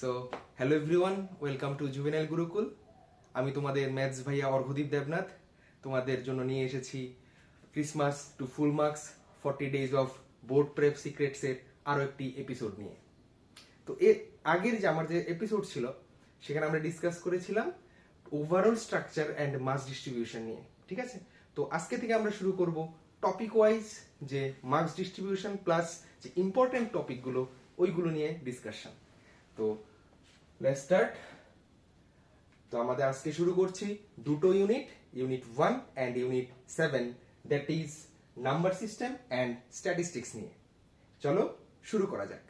So hello everyone, welcome to juvenile Gurukul. আমি তোমাদের maths ভাইয়া অর্ঘদীপ দেবনাথ তোমাদের জন্য নিয়ে এসেছি Christmas to full marks 40 days of board prep সিক্রেটসের আরও একটি এপিসোড নিয়ে। তো এর আগের যে আমার যে এপিসোড ছিল সেখানে আমরা ডিসকাস করেছিলাম overall structure and marks distribution নিয়ে, ঠিক আছে? তো আজকে থেকে আমরা শুরু করব টপিক ওয়াইজ যে মার্কস ডিস্ট্রিবিউশন প্লাস যে ইম্পর্টেন্ট টপিকগুলো ওইগুলো নিয়ে ডিসকাশন। তো লেটস স্টার্ট। তো আমাদের আজকে শুরু করছি দুটো unit 1 and unit 7, that is number system and statistics নিয়ে। চলো শুরু করা যাক।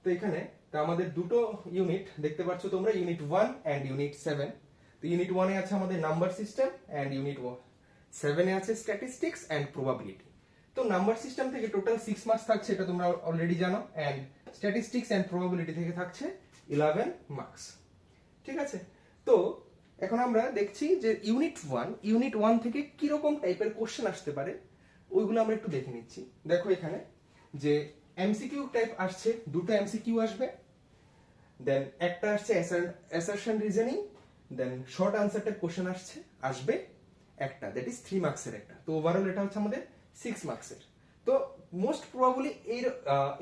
তো এখানে তো আমাদের দুটো ইউনিট দেখতে পাচ্ছ তোমরা, ইউনিট 1 অ্যান্ড ইউনিট 7। তো ইউনিট 1 এ আছে আমাদের নাম্বার সিস্টেম অ্যান্ড ইউনিট 7 এ আছে স্ট্যাটিস্টিক্স অ্যান্ড প্রবাবিলিটি। তো নাম্বার সিস্টেম থেকে টোটাল 6 মার্কস থাকছে, এটা তোমরা অলরেডি জানো, অ্যান্ড স্ট্যাটিস্টিক্স অ্যান্ড প্রবাবিলিটি থেকে থাকছে 11 মার্কস, ঠিক আছে? তো এখন আমরা দেখছি যে ইউনিট 1 থেকে কি রকম টাইপের কোশ্চেন আসতে পারে ওইগুলো আমরা একটু দেখে নিচ্ছি। দেখো এখানে যে এমসিকিউ টাইপ আসছে, দুটো এমসিকিউ আসবে, দেন একটা আসছে অ্যাসারশন রিজনিং, দেন শর্ট আনসার টাইপ কোশ্চেন আসবে একটা, দ্যাট ইজ 3 মার্কসের একটা। তো ওভারঅল এটা হচ্ছে আমাদের 6 মার্কসের। তো মোস্ট প্রবাবলি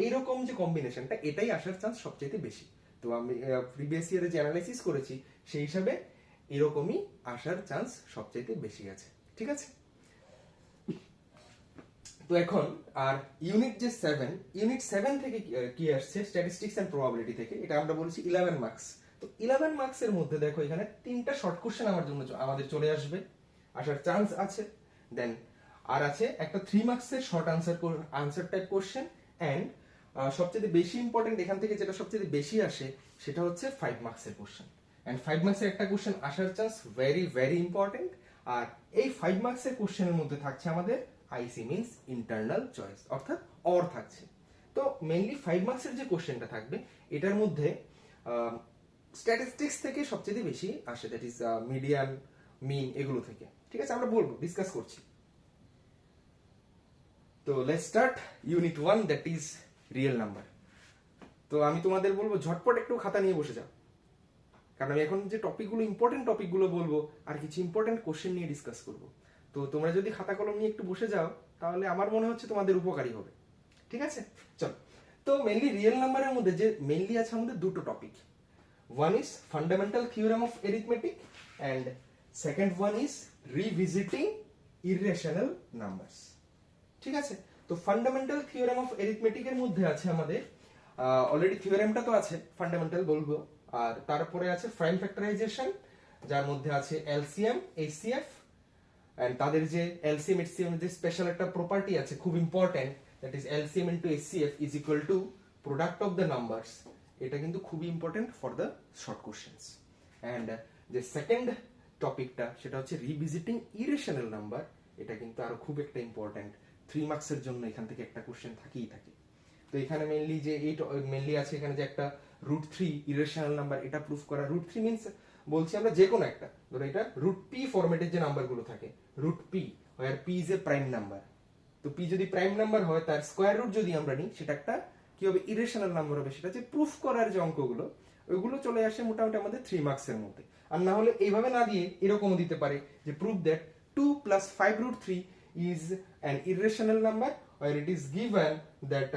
এইরকম যে কম্বিনেশনটা এটাই আসার চান্স সবচেয়ে বেশি। তো আমি প্রিভিয়াস ইয়ারে যে অ্যানালাইসিস করেছি সেই হিসাবে এরকমই আসার চান্স সবচেয়ে বেশি আছে, ঠিক আছে? তো এখন আর ইউনিট 7 থেকে কি আসছে স্ট্যাটিস্টিক্স এন্ড প্রবাবিলিটি থেকে, এটা আমরা বলছি 11 মার্কস। তো 11 মার্কসের মধ্যে দেখো এখানে তিনটা শর্ট কোশ্চেন আমাদের চলে আসার চান্স আছে। দেন আর আছে একটা 3 মার্কসের short answer type question, and সবচেয়ে বেশি ইম্পর্টেন্ট এখান থেকে যেটা সবচেয়ে বেশি আসে সেটা হচ্ছে 5 মার্কসের কোশ্চেন। এন্ড 5 মার্কসের একটা কোশ্চেন আসার চান্স ভেরি ভেরি ইম্পর্টেন্ট। আর এই 5 মার্কসের কোশ্চেনের মধ্যে থাকছে আমাদের আইসি মিন্স ইন্টারনাল চয়েস, অর্থাৎ অর থাকছে। তো মেইনলি 5 মার্কসের যে কোশ্চেনটা থাকবে এটার মধ্যে স্ট্যাটিস্টিক্স থেকে সবচেয়ে বেশি আসে, দ্যাট ইজ মিডিয়ান, মিন, এগুলো থেকে, ঠিক আছে? আমরা বলবো, ডিসকাস করছি। তো let's start unit 1, that is real number. তো আমি তোমাদের বলবো ঝটপট একটু খাতা নিয়ে বসে যাও, কারণ আমি এখন যে ইম্পর্টেন্ট টপিকগুলো বলবো আর কিছু ইম্পর্টেন্ট কোশ্চেন নিয়ে ডিসকাস করব। তো তোমরা যদি খাতা কলম নিয়ে একটু বসে যাও তাহলে আমার মনে হচ্ছে তোমাদের উপকারী হবে, ঠিক আছে? চলো। তো মেইনলি রিয়েল নাম্বারের মধ্যে যে মেইনলি আছে আমাদের দুটো topic, one is fundamental theorem of arithmetic and second one is revisiting irrational numbers, ঠিক আছে? তো ফান্ডামেন্টাল থিওরেম অফ এরিথমেটিক এর মধ্যে আছে আমাদের অলরেডি থিওরেমটা তো আছে, ফান্ডামেন্টাল বলবো, আর তারপরে আছে প্রাইম ফ্যাক্টরাইজেশন, যার মধ্যে আছে এলসিএম, এইচসিএফ, এন্ড তাদের যে এলসিএম এইচসিএম যে স্পেশাল একটা প্রপার্টি আছে খুব important, that is LCM into HCF is equal to product of the numbers. এটা কিন্তু খুবই important for the short questions. And যে সেকেন্ড টপিকটা সেটা হচ্ছে রিভিজিটিং ইরেশনাল নাম্বার, এটা কিন্তু আরো খুব একটা ইম্পর্টেন্ট, 3 মার্কসের জন্য এখান থেকে একটা কোশ্চেন থাকেই থাকে। তো এখানে মেইনলি আছে এখানে যে একটা √3 ইরেশনাল নাম্বার, এটা প্রুফ করা। √3 মিন্স বলছি আমরা যে কোনো একটা, ধরো এটা √p ফরম্যাটের যে নাম্বারগুলো থাকে, √p where p is a prime number. তো p যদি প্রাইম নাম্বার হয় তার স্কয়ার রুট যদি আমরা নিই সেটা একটা কি হবে, ইরেশনাল নাম্বার হবে। সেটা যে প্রুফ করার যে অঙ্কগুলো ওইগুলো চলে আসে মোটামুটি আমাদের 3 মার্কসের মধ্যে। আর না হলে এইভাবে না দিয়ে এরকমও দিতে পারে যে proof that 2 + 5√3 is an irrational number or it is given that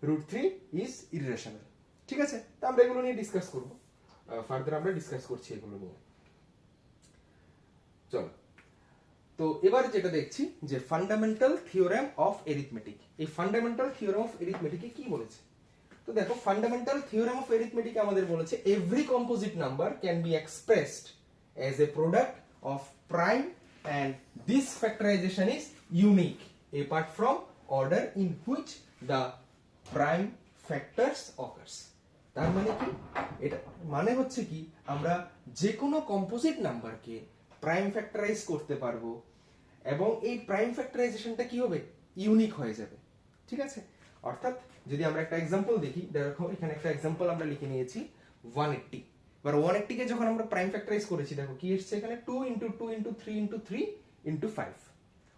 √3 is irrational, ঠিক আছে? তো আমরা এগুলো নিয়ে ডিসকাস করব, ফার্দার আমরা ডিসকাস করছি এগুলো নিয়ে। চলো। তো এবার যেটা দেখছি যে ফান্ডামেন্টাল থিওরেম অফ এরিথমেটিক, এই ফান্ডামেন্টাল থিওরেম অফ এরিথমেটিকে কি বলেছে? তো দেখো ফান্ডামেন্টাল থিওরেম অফ এরিথমেটিক আমাদের বলেছে every composite number can be expressed as a product of prime and this factorization is unique apart from order in which the prime factors occurs. তার মানে কি? এটা মানে হচ্ছে কি, আমরা যে কোনো কম্পোজিট নাম্বারকে প্রাইম ফ্যাক্টরাইজ করতে পারবো এবং এই প্রাইম ফ্যাক্টরাইজেশনটা কি হবে, ইউনিক হয়ে যাবে, ঠিক আছে? অর্থাৎ যদি আমরা একটা एग्जांपल দেখি, দেখো এখানে একটা एग्जांपल আমরা লিখে নিয়েছি 180। এবার 180 কে যখন আমরা প্রাইম ফ্যাক্টরাইজ করেছি দেখো কি এসেছে এখানে 2 * 2 * 3 * 3 * 5।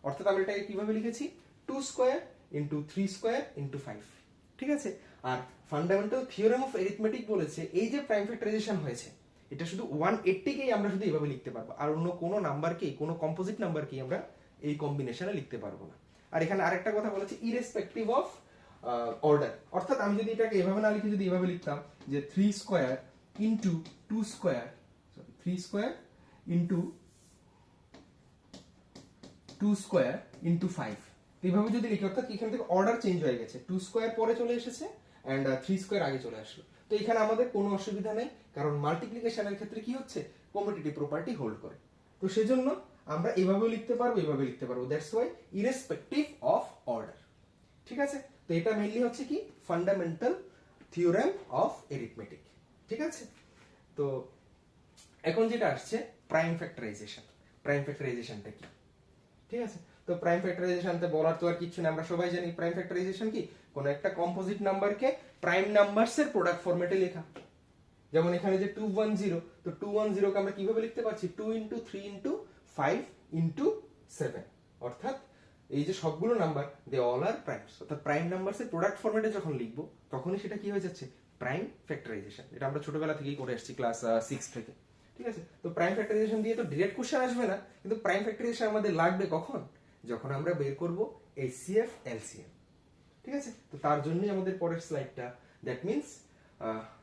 অর্থাৎ আমরা এটাকে কিভাবে লিখেছি, 2² * 3² * 5, ঠিক আছে। আর ফান্ডামেন্টাল থিওরেম অফ এরিথমেটিক বলেছে এই যে প্রাইম ফ্যাক্টরাইজেশন হয়েছে এটা শুধু 180 কেই আমরা শুধু এভাবে লিখতে পারবো, আর অন্য কোনো নাম্বারকেই, কোনো কম্পোজিট নাম্বারকেই আমরা এই কম্বিনেশনে লিখতে পারবো না। আর এখানে আরেকটা কথা বলেছে ইরেসপেক্টিভ অফ অর্ডার, অর্থাৎ আমি যদি এটাকে এভাবে না লিখে যদি এভাবে লিখতাম যে 3 square into 2 square, sorry 3 square into 2 square into 5, এইভাবে যদি লিখি, অর্থাৎ এখান থেকে অর্ডার চেঞ্জ হয়ে গেছে, 2 স্কয়ার পরে চলে এসেছে এন্ড 3 স্কয়ার আগে চলে আসলো। তো এখানে আমাদের কোনো অসুবিধা নেই, কারণ মাল্টিপ্লিকেশনের ক্ষেত্রে কি হচ্ছে, কমিউটেটিভ প্রপার্টি হোল্ড করে। তো সেজন্য আমরা এভাবেও লিখতে পারবো, এভাবে লিখতে পারবো, that's why irrespective of order. ঠিক আছে, তো এটা মেইনলি হচ্ছে কি ফান্ডামেন্টাল থিওরেম অফ এরিথমেটিক। ঠিক আছে, তো এখন যেটা আসছে প্রাইম ফ্যাক্টরাইজেশন। প্রাইম ফ্যাক্টরাইজেশনটা কি? ঠিক আছে, তো প্রাইম ফ্যাক্টরাইজেশনতে বলার তো আর কিছু না, আমরা সবাই জানি প্রাইম ফ্যাক্টরাইজেশন কি, কোন একটা কম্পোজিট নাম্বারকে প্রাইম নাম্বারসের প্রোডাক্ট ফরম্যাটে লেখা। যেমন এখানে যে 210, তো 210 কে আমরা কিভাবে লিখতে পারছি, 2 ইনটু 3 ইনটু 5 ইনটু 7, অর্থাৎ এই যে সবগুলো number they all are primes, অর্থাৎ প্রাইম নাম্বারসের প্রোডাক্ট ফরম্যাটে যখন লিখবো তখনই সেটা কি হয়ে যাচ্ছে, প্রাইম ফ্যাক্টরাইজেশন। এটা আমরা ছোটবেলা থেকেই করে আসছি, ক্লাস 6 থেকে। ঠিক আছে, তো প্রাইম ফ্যাক্টরাইজেশন দিয়ে তো ডিরেক্ট কোশ্চেন আসবে না, কিন্তু প্রাইম ফ্যাক্টরাইজেশন আমাদের লাগবে কখন, যখন আমরা বের করব HCF LCM। ঠিক আছে, তো তার জন্যই আমাদের পরের স্লাইডটা, দ্যাট মিন্স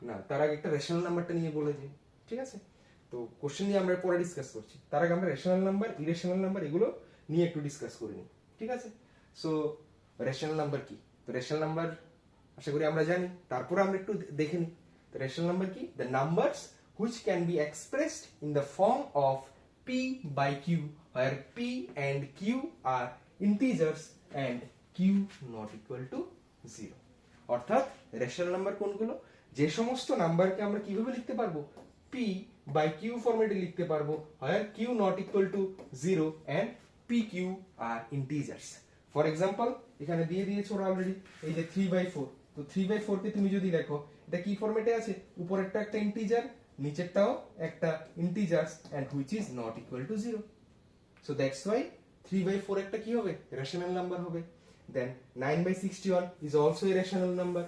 না, তার আগে একটা রেশনাল নাম্বারটা নিয়ে বলে দিই। ঠিক আছে, তো কোশ্চেন নিয়ে আমরা পরে ডিসকাস করছি, তার আগে আমরা রেশনাল নাম্বার, ইরেশনাল নাম্বার এগুলো নিয়ে একটু ডিসকাস করে নিই। ঠিক আছে, সো রেশনাল নাম্বার কি? তো রেশনাল নাম্বার আশা করি আমরা জানি, তারপর আমরা একটু দেখে নিই। তো রেশনাল নাম্বার কি? The numbers which can be expressed in the form of p by q, where p and q are integers and q not equal to 0। অর্থাৎ রেশনাল নাম্বার কোনগুলো? যে সমস্ত নাম্বারকে আমরা কিভাবে লিখতে পারবো, p by q ফরম্যাটে লিখতে পারবো, where q not equal to 0 and pq are integers। For example এখানে দিয়ে দিয়েছে ওরা অলরেডি, এই যে 3/4, তো 3/4 কে তুমি যদি দেখো এটা কি ফরম্যাটে আছে, উপরেরটা একটা ইন্টিজার, নিচেরটাও একটা integer, and which is not equal to 0। So that's why 3/4 একটা কি হবে, রেশনাল নাম্বার হবে। Then 9/61 is also a rational number.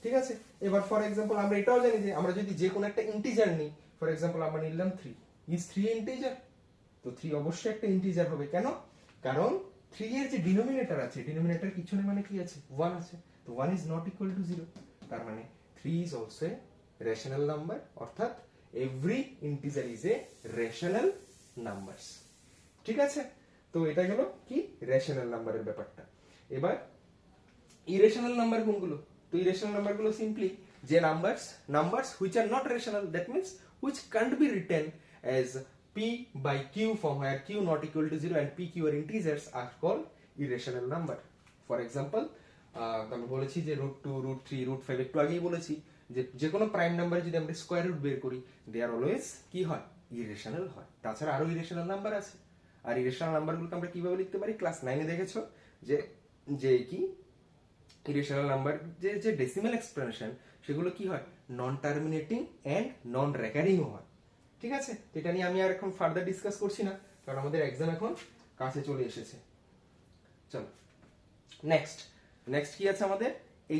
ঠিক আছে, এবার ফর এক্সাম্পল আমরা এটাও জানি যে আমরা যদি যে কোনো একটা ইন্টিজার নিই, ফর এক্সাম্পল আমরা নিলাম 3, ইজ 3 ইন্টিজার? তো 3 অবশ্যই একটা ইন্টিজার হবে। কেন? কারণ 3 এর যে ডিনোমিনেটর আছে, ডিনোমিনেটর পিছনে মানে কি আছে, 1 আছে, তো 1 ইজ নট ইকুয়াল টু 0, তার মানে 3 is also a rational number, অর্থাৎ every integer is a rational numbers. ঠিক আছে, তো এটা গেল কি রেশনাল নাম্বারের ব্যাপারটা। এবার ইরেশনাল নাম্বার কোনগুলো? তো ইরেশনাল নাম্বারগুলো সিম্পলি যে numbers which are not rational, that means which can't be written as p by q form, where q not equal to 0 and p q are integers are called irrational number। For example আমি বলেছি যে √2, √3, √5 একটু আগেই বলেছি যে কোনো prime number যদি আমরা স্কয়ার রুট বের করি, দে আর অলওয়েজ কি হয়, ইরেশনাল হয়। তাছাড়া আরো ইরেশনাল নাম্বার আছে। আর ইরেশনাল নাম্বারগুলোকে আমরা কিভাবে লিখতে পারি, ক্লাস 9 এ দেখেছো যে কি ইরেশনাল নাম্বার যে ডেসিমাল এক্সপ্রেশন, সেগুলো কি হয়, নন টার্মিনেটিং এন্ড নন রেকারিংও হয়। ঠিক আছে, এটা নিয়ে আমি আর এখন ফার্দার ডিসকাস করছি না, কারণ আমাদের এক্সাম এখন কাছে চলে এসেছে। চলো নেক্সট কি আছে আমাদের,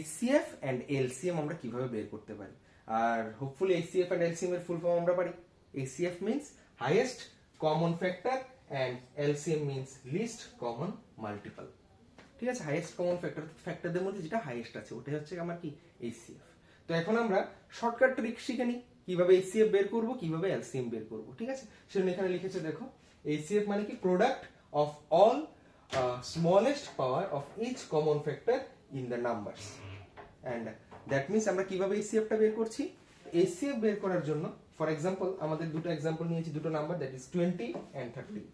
HCF এন্ড LCM আমরা কিভাবে বের করতে পারি। আর হোপফুলি HCF এন্ড LCM এর ফুল ফর্ম আমরা পারি। HCF means highest common factor and LCM means least common multiple. ঠিক আছে, হাইয়েস্ট কমন ফ্যাক্টরদের মধ্যে যেটা হাইয়েস্ট আছে ওটাই হচ্ছে আমার কি, HCF। তো এখন আমরা শর্টকাট ট্রিক শিখে নিই কিভাবে HCF বের করব, কিভাবে LCM বের করব। ঠিক আছে, সেজন্য এখানে লিখেছে দেখো, HCF মানে কি, product of all smallest power of each common factor in the numbers, and that means আমরা কিভাবে HCF টা বের করছি। HCF বের করার জন্য ফর এক্সাম্পল আমাদের দুটো এক্সাম্পল নিয়েছি, দুটো নাম্বার, দ্যাট ইজ 20 and 30।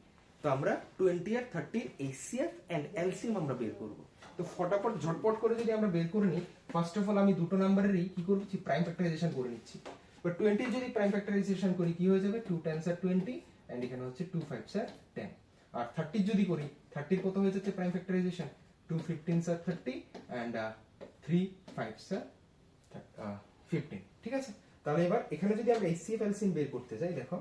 তো আমরা 20 আর 30 HCF and LCM আমরা বের করব। তো ফটাফট ঝটপট করে যদি আমরা বের করে নিই, ফার্স্ট অফ অল আমি দুটো নাম্বারেরই কি করছি, প্রাইম ফ্যাক্টরাইজেশন করে নিচ্ছি। বাট 20 যদি প্রাইম ফ্যাক্টরাইজেশন করি কি হয়ে যাবে, 2 10s are 20 and এখানে হচ্ছে 2 5s are 10। আর 30 যদি করি, 30 কত হয়ে যাচ্ছে prime factorisation, 2 15s are 30 and 3 5s are 15। ঠিক আছে, তাহলে এবার এখানে যদি আমরা HCF LCM বের করতে যাই, দেখো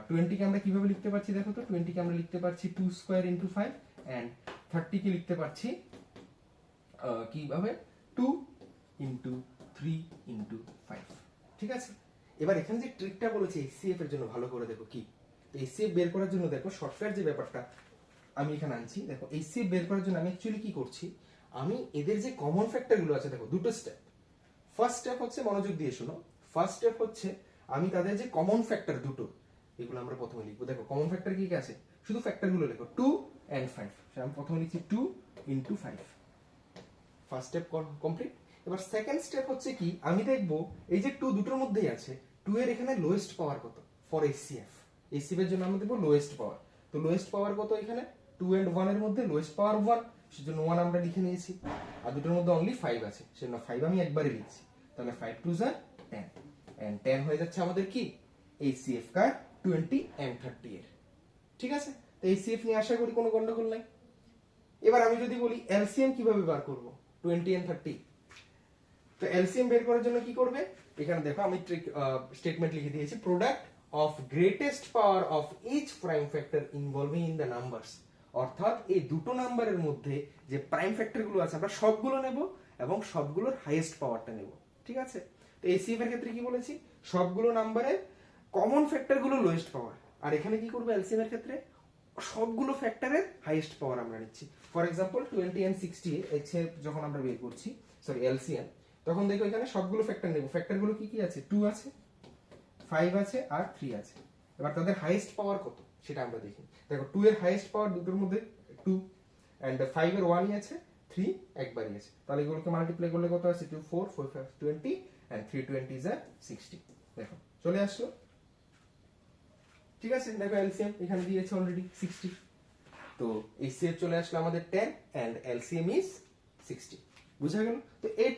20 কে আমরা কিভাবে লিখতে পারছি, দেখো তো 20 কে আমরা লিখতে পারছি 2 স্কয়ার ইনটু 5 এন্ড 30 কে লিখতে পারছি কিভাবে, 2 ইন্টু 3 ইন্টু 5। ঠিক আছে, এবার এখানে যে ট্রিকটা বলেছি এইচসিএফ এর জন্য ভালো করে দেখো কি। এইচসিএফ বের করার জন্য দেখো শর্টকাট যে ব্যাপারটা আমি এখানে আনছি, দেখো এইচসিএফ বের করার জন্য আমি অ্যাকচুয়ালি কি করছি, আমি এদের যে কমন ফ্যাক্টরগুলো আছে দেখো দুটো স্টেপ। ফার্স্ট স্টেপ হচ্ছে, মনোযোগ দিয়ে শোনো, ফার্স্ট স্টেপ হচ্ছে আমি তাদের যে কমন ফ্যাক্টর দুটো, এগুলো আমরা প্রথমে লিখবো। দেখো কমন ফ্যাক্টর কি কি আছে, শুধু ফ্যাক্টরগুলো লেখো 2 and 5। আমি প্রথমে লিখছি 2 into 5। First step complete. এবার সেকেন্ড স্টেপ হচ্ছে কি, আমি দেখবো এই যে 2 দুটোর মধ্যেই আছে, 2 এর এখানে লোয়েস্ট পাওয়ার কত ফর এইচসিএফ। এইচসিএফ এর জন্য আমরা দেখবো লোয়েস্ট পাওয়ার। তো লোয়েস্ট পাওয়ার কত এখানে, 2 and 1 এর মধ্যে লোয়েস্ট পাওয়ার 1, সেজন্য 1 আমরা লিখে নিয়েছি। আর দুটোর মধ্যে অনলি 5 আছে, সেজন্য 5 আমি একবারে লিখছি। তাহলে 5 2 are 10 and 10 হয়ে যাচ্ছে আমাদের কি এইচসিএফ কার 20 and 30 এর। ঠিক আছে, তো এইচসিএফ নিয়ে আশা করি কোনো গন্ডগোল নাই। এবার আমি যদি বলি এলসিএম কিভাবে বার করব 20 and 30। তো এলসিএম বের করার জন্য কি করবে, এখানে দেখো আমি ট্রিক স্টেটমেন্ট লিখে দিয়েছি, product of greatest power of each prime factor involving in the numbers. অর্থাৎ এই দুটো নাম্বারের মধ্যে যে প্রাইম ফ্যাক্টর গুলো আছে আমরা সবগুলো নেব এবং সবগুলোর হাইয়েস্ট পাওয়ারটা নেব। ঠিক আছে, তো এইচসিএফ এর ক্ষেত্রে কি বলেছি, সবগুলো নাম্বারের কমন ফ্যাক্টর গুলো লোয়েস্ট পাওয়ার, আর এখানে কি করবো এলসিএম এর ক্ষেত্রে সবগুলো ফ্যাক্টরের হাইয়েস্ট পাওয়ার আমরা নিচ্ছি। ফর এক্সাম্পল 20 and 60 এইচসিএফ যখন আমরা বের করছি, সরি এলসিএম, তখন দেখো এখানে সবগুলো ফ্যাক্টর নেব। ফ্যাক্টরগুলো কি কি আছে, 2 আছে, 5 আছে আর 3 আছে। এবার তাদের হাইয়েস্ট পাওয়ার কত সেটা আমরা দেখি। দেখো 2 এর হাইয়েস্ট পাওয়ার দুটোর মধ্যে 2 and 5 এর 1ই আছে, 3 একবারই আছে। তাহলে এগুলোকে মাল্টিপ্লাই করলে কত আছে, 2 4 4 5 20 and 3 20 are 60। দেখো চলে আসলো। ঠিক আছে, দেখো এলসিএম এখানে দিয়েছে অলরেডি 60। তো এইচসিএফ চলে আসলো আমাদের 10 and এলসিএম ইজ 60। বুঝা গেল? তো এই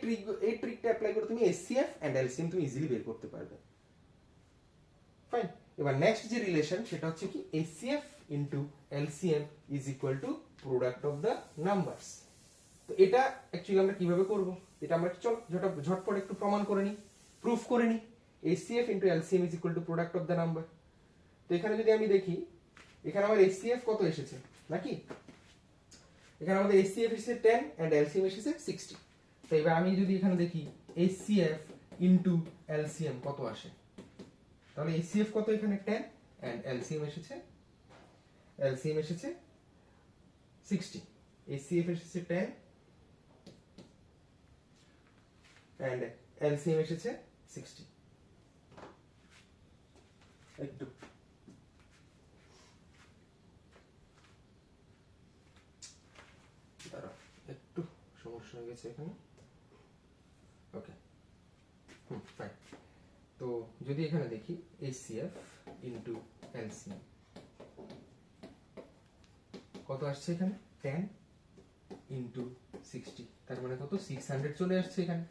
ট্রিকটা অ্যাপ্লাই করে তুমি এইচসিএফ এন্ড এলসিএম তুমি ইজিলি বের করতে পারবে। ফাইন, এবার নেক্সট যে রিলেশন সেটা হচ্ছে কি, HCF into LCM is equal to product of the numbers. তো এটা অ্যাকচুয়ালি আমরা কিভাবে করব, এটা আমরা চল ঝটপট একটু প্রমাণ করে নিই, প্রুফ করে নিই। HCF into LCM is equal to product of the number. তো এখানে যদি আমি দেখি, এখানে আমার এইচসিএফ কত এসেছে নাকি, এখানে আমাদের এইচসিএফ এসেছে 10 and এলসিএম এসেছে 60। তো এবার আমি যদি এখানে দেখি এইচসিএফ ইনটু এলসিএম কত আসে, তাহলে এইচসিএফ কত এখানে 10 and এলসিএম এসেছে 60। এইচসিএফ এসেছে 10 and এলসিএম এসেছে 60। একটু একটু সমস্যা হয়ে গেছে এখানে, ওকে ফাইন। তো যদি এখানে দেখি এইচসিএফ ইনটু এলসিএম কত আসছে এখানে, 10 ইনটু 60, তার মানে কত 600 চলে আসছে এখানে।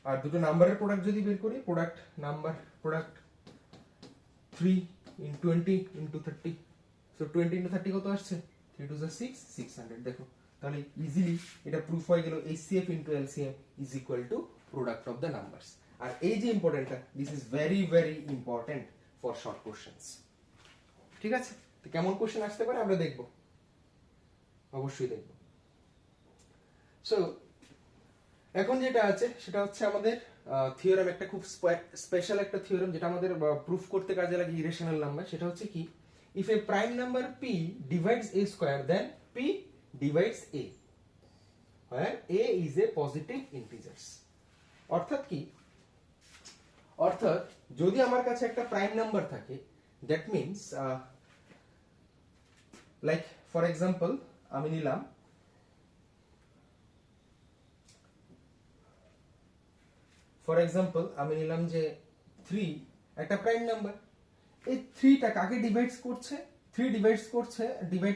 আর দুটো নাম্বারের প্রোডাক্ট যদি বের করি, product 3 into 20 into 30, so 20 into 30 কত আসছে, 3 2 6 600। দেখো তাহলে ইজিলি এটা প্রুফ হয়ে গেল, HCF into LCM is equal to product of the numbers. আর এই যে ইম্পর্টেন্টটা, this is very very important for short questions. ঠিক আছে, তো কেমন কোশ্চেন আসতে পারে আমরা দেখব, অবশ্যই দেখব। সো এখন যেটা আছে সেটা হচ্ছে আমাদের থিওরেম, একটা খুব স্পেশাল একটা থিওরেম যেটা আমাদের প্রুফ করতে কাজে লাগে ইরেশনাল নাম্বার। সেটা হচ্ছে কি, if A prime number p divides a square then p divides a where a is a positive integers। অর্থাৎ কি, অর্থাৎ যদি আমার কাছে একটা প্রাইম নাম্বার থাকে, that means like for example আমি নিলাম যে 3 একটা প্রাইম নাম্বার। এই 3টা কাকে ডিভাইড করছে, 3 ডিভাইড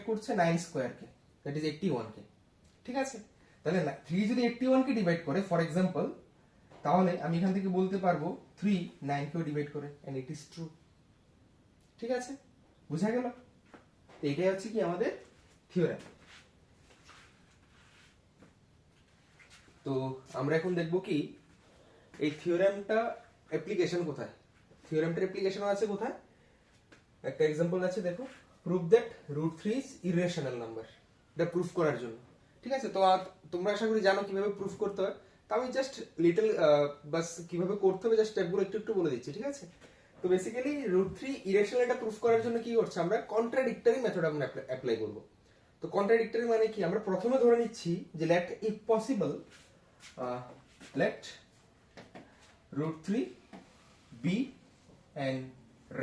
করছে 9 স্কয়ার কে, দ্যাট ইজ 81 কে। ঠিক আছে, তাহলে 3 যদি 81 কে ডিভাইড করে ফর এক্সাম্পল, তাহলে আমি এখান থেকে বলতে পারবো 3 9 কেও ডিভাইড করে, এন্ড ইট ইজ ট্রু। ঠিক আছে, বুঝা গেল? তো এটাই হচ্ছে কি আমাদের থিওরেম। তো আমরা এখন দেখব কি এই থিওরেমটা অ্যাপ্লিকেশন কোথায়, থিওরেমটার অ্যাপ্লিকেশন আছে কোথায়। একটা एग्जांपल আছে, দেখো, proof that √3 is irrational number. এটা প্রুফ করার জন্য। ঠিক আছে, তো তোমরা আশা করি জানো কিভাবে প্রুফ করতে হয়। তা আমি জাস্ট লিটল বাস কিভাবে করতে হবে জাস্ট স্টেপগুলো একটু একটু বলে দিচ্ছি, ঠিক আছে? তো বেসিক্যালি √3 ইরেশনালটা প্রুফ করার জন্য কি করছে, আমরা কন্ট্রাডিক্টরি মেথড আমরা অ্যাপ্লাই করব। তো কন্ট্রাডিক্টরি মানে কি, আমরা প্রথমে ধরে নিচ্ছি যে let if possible let √3 be an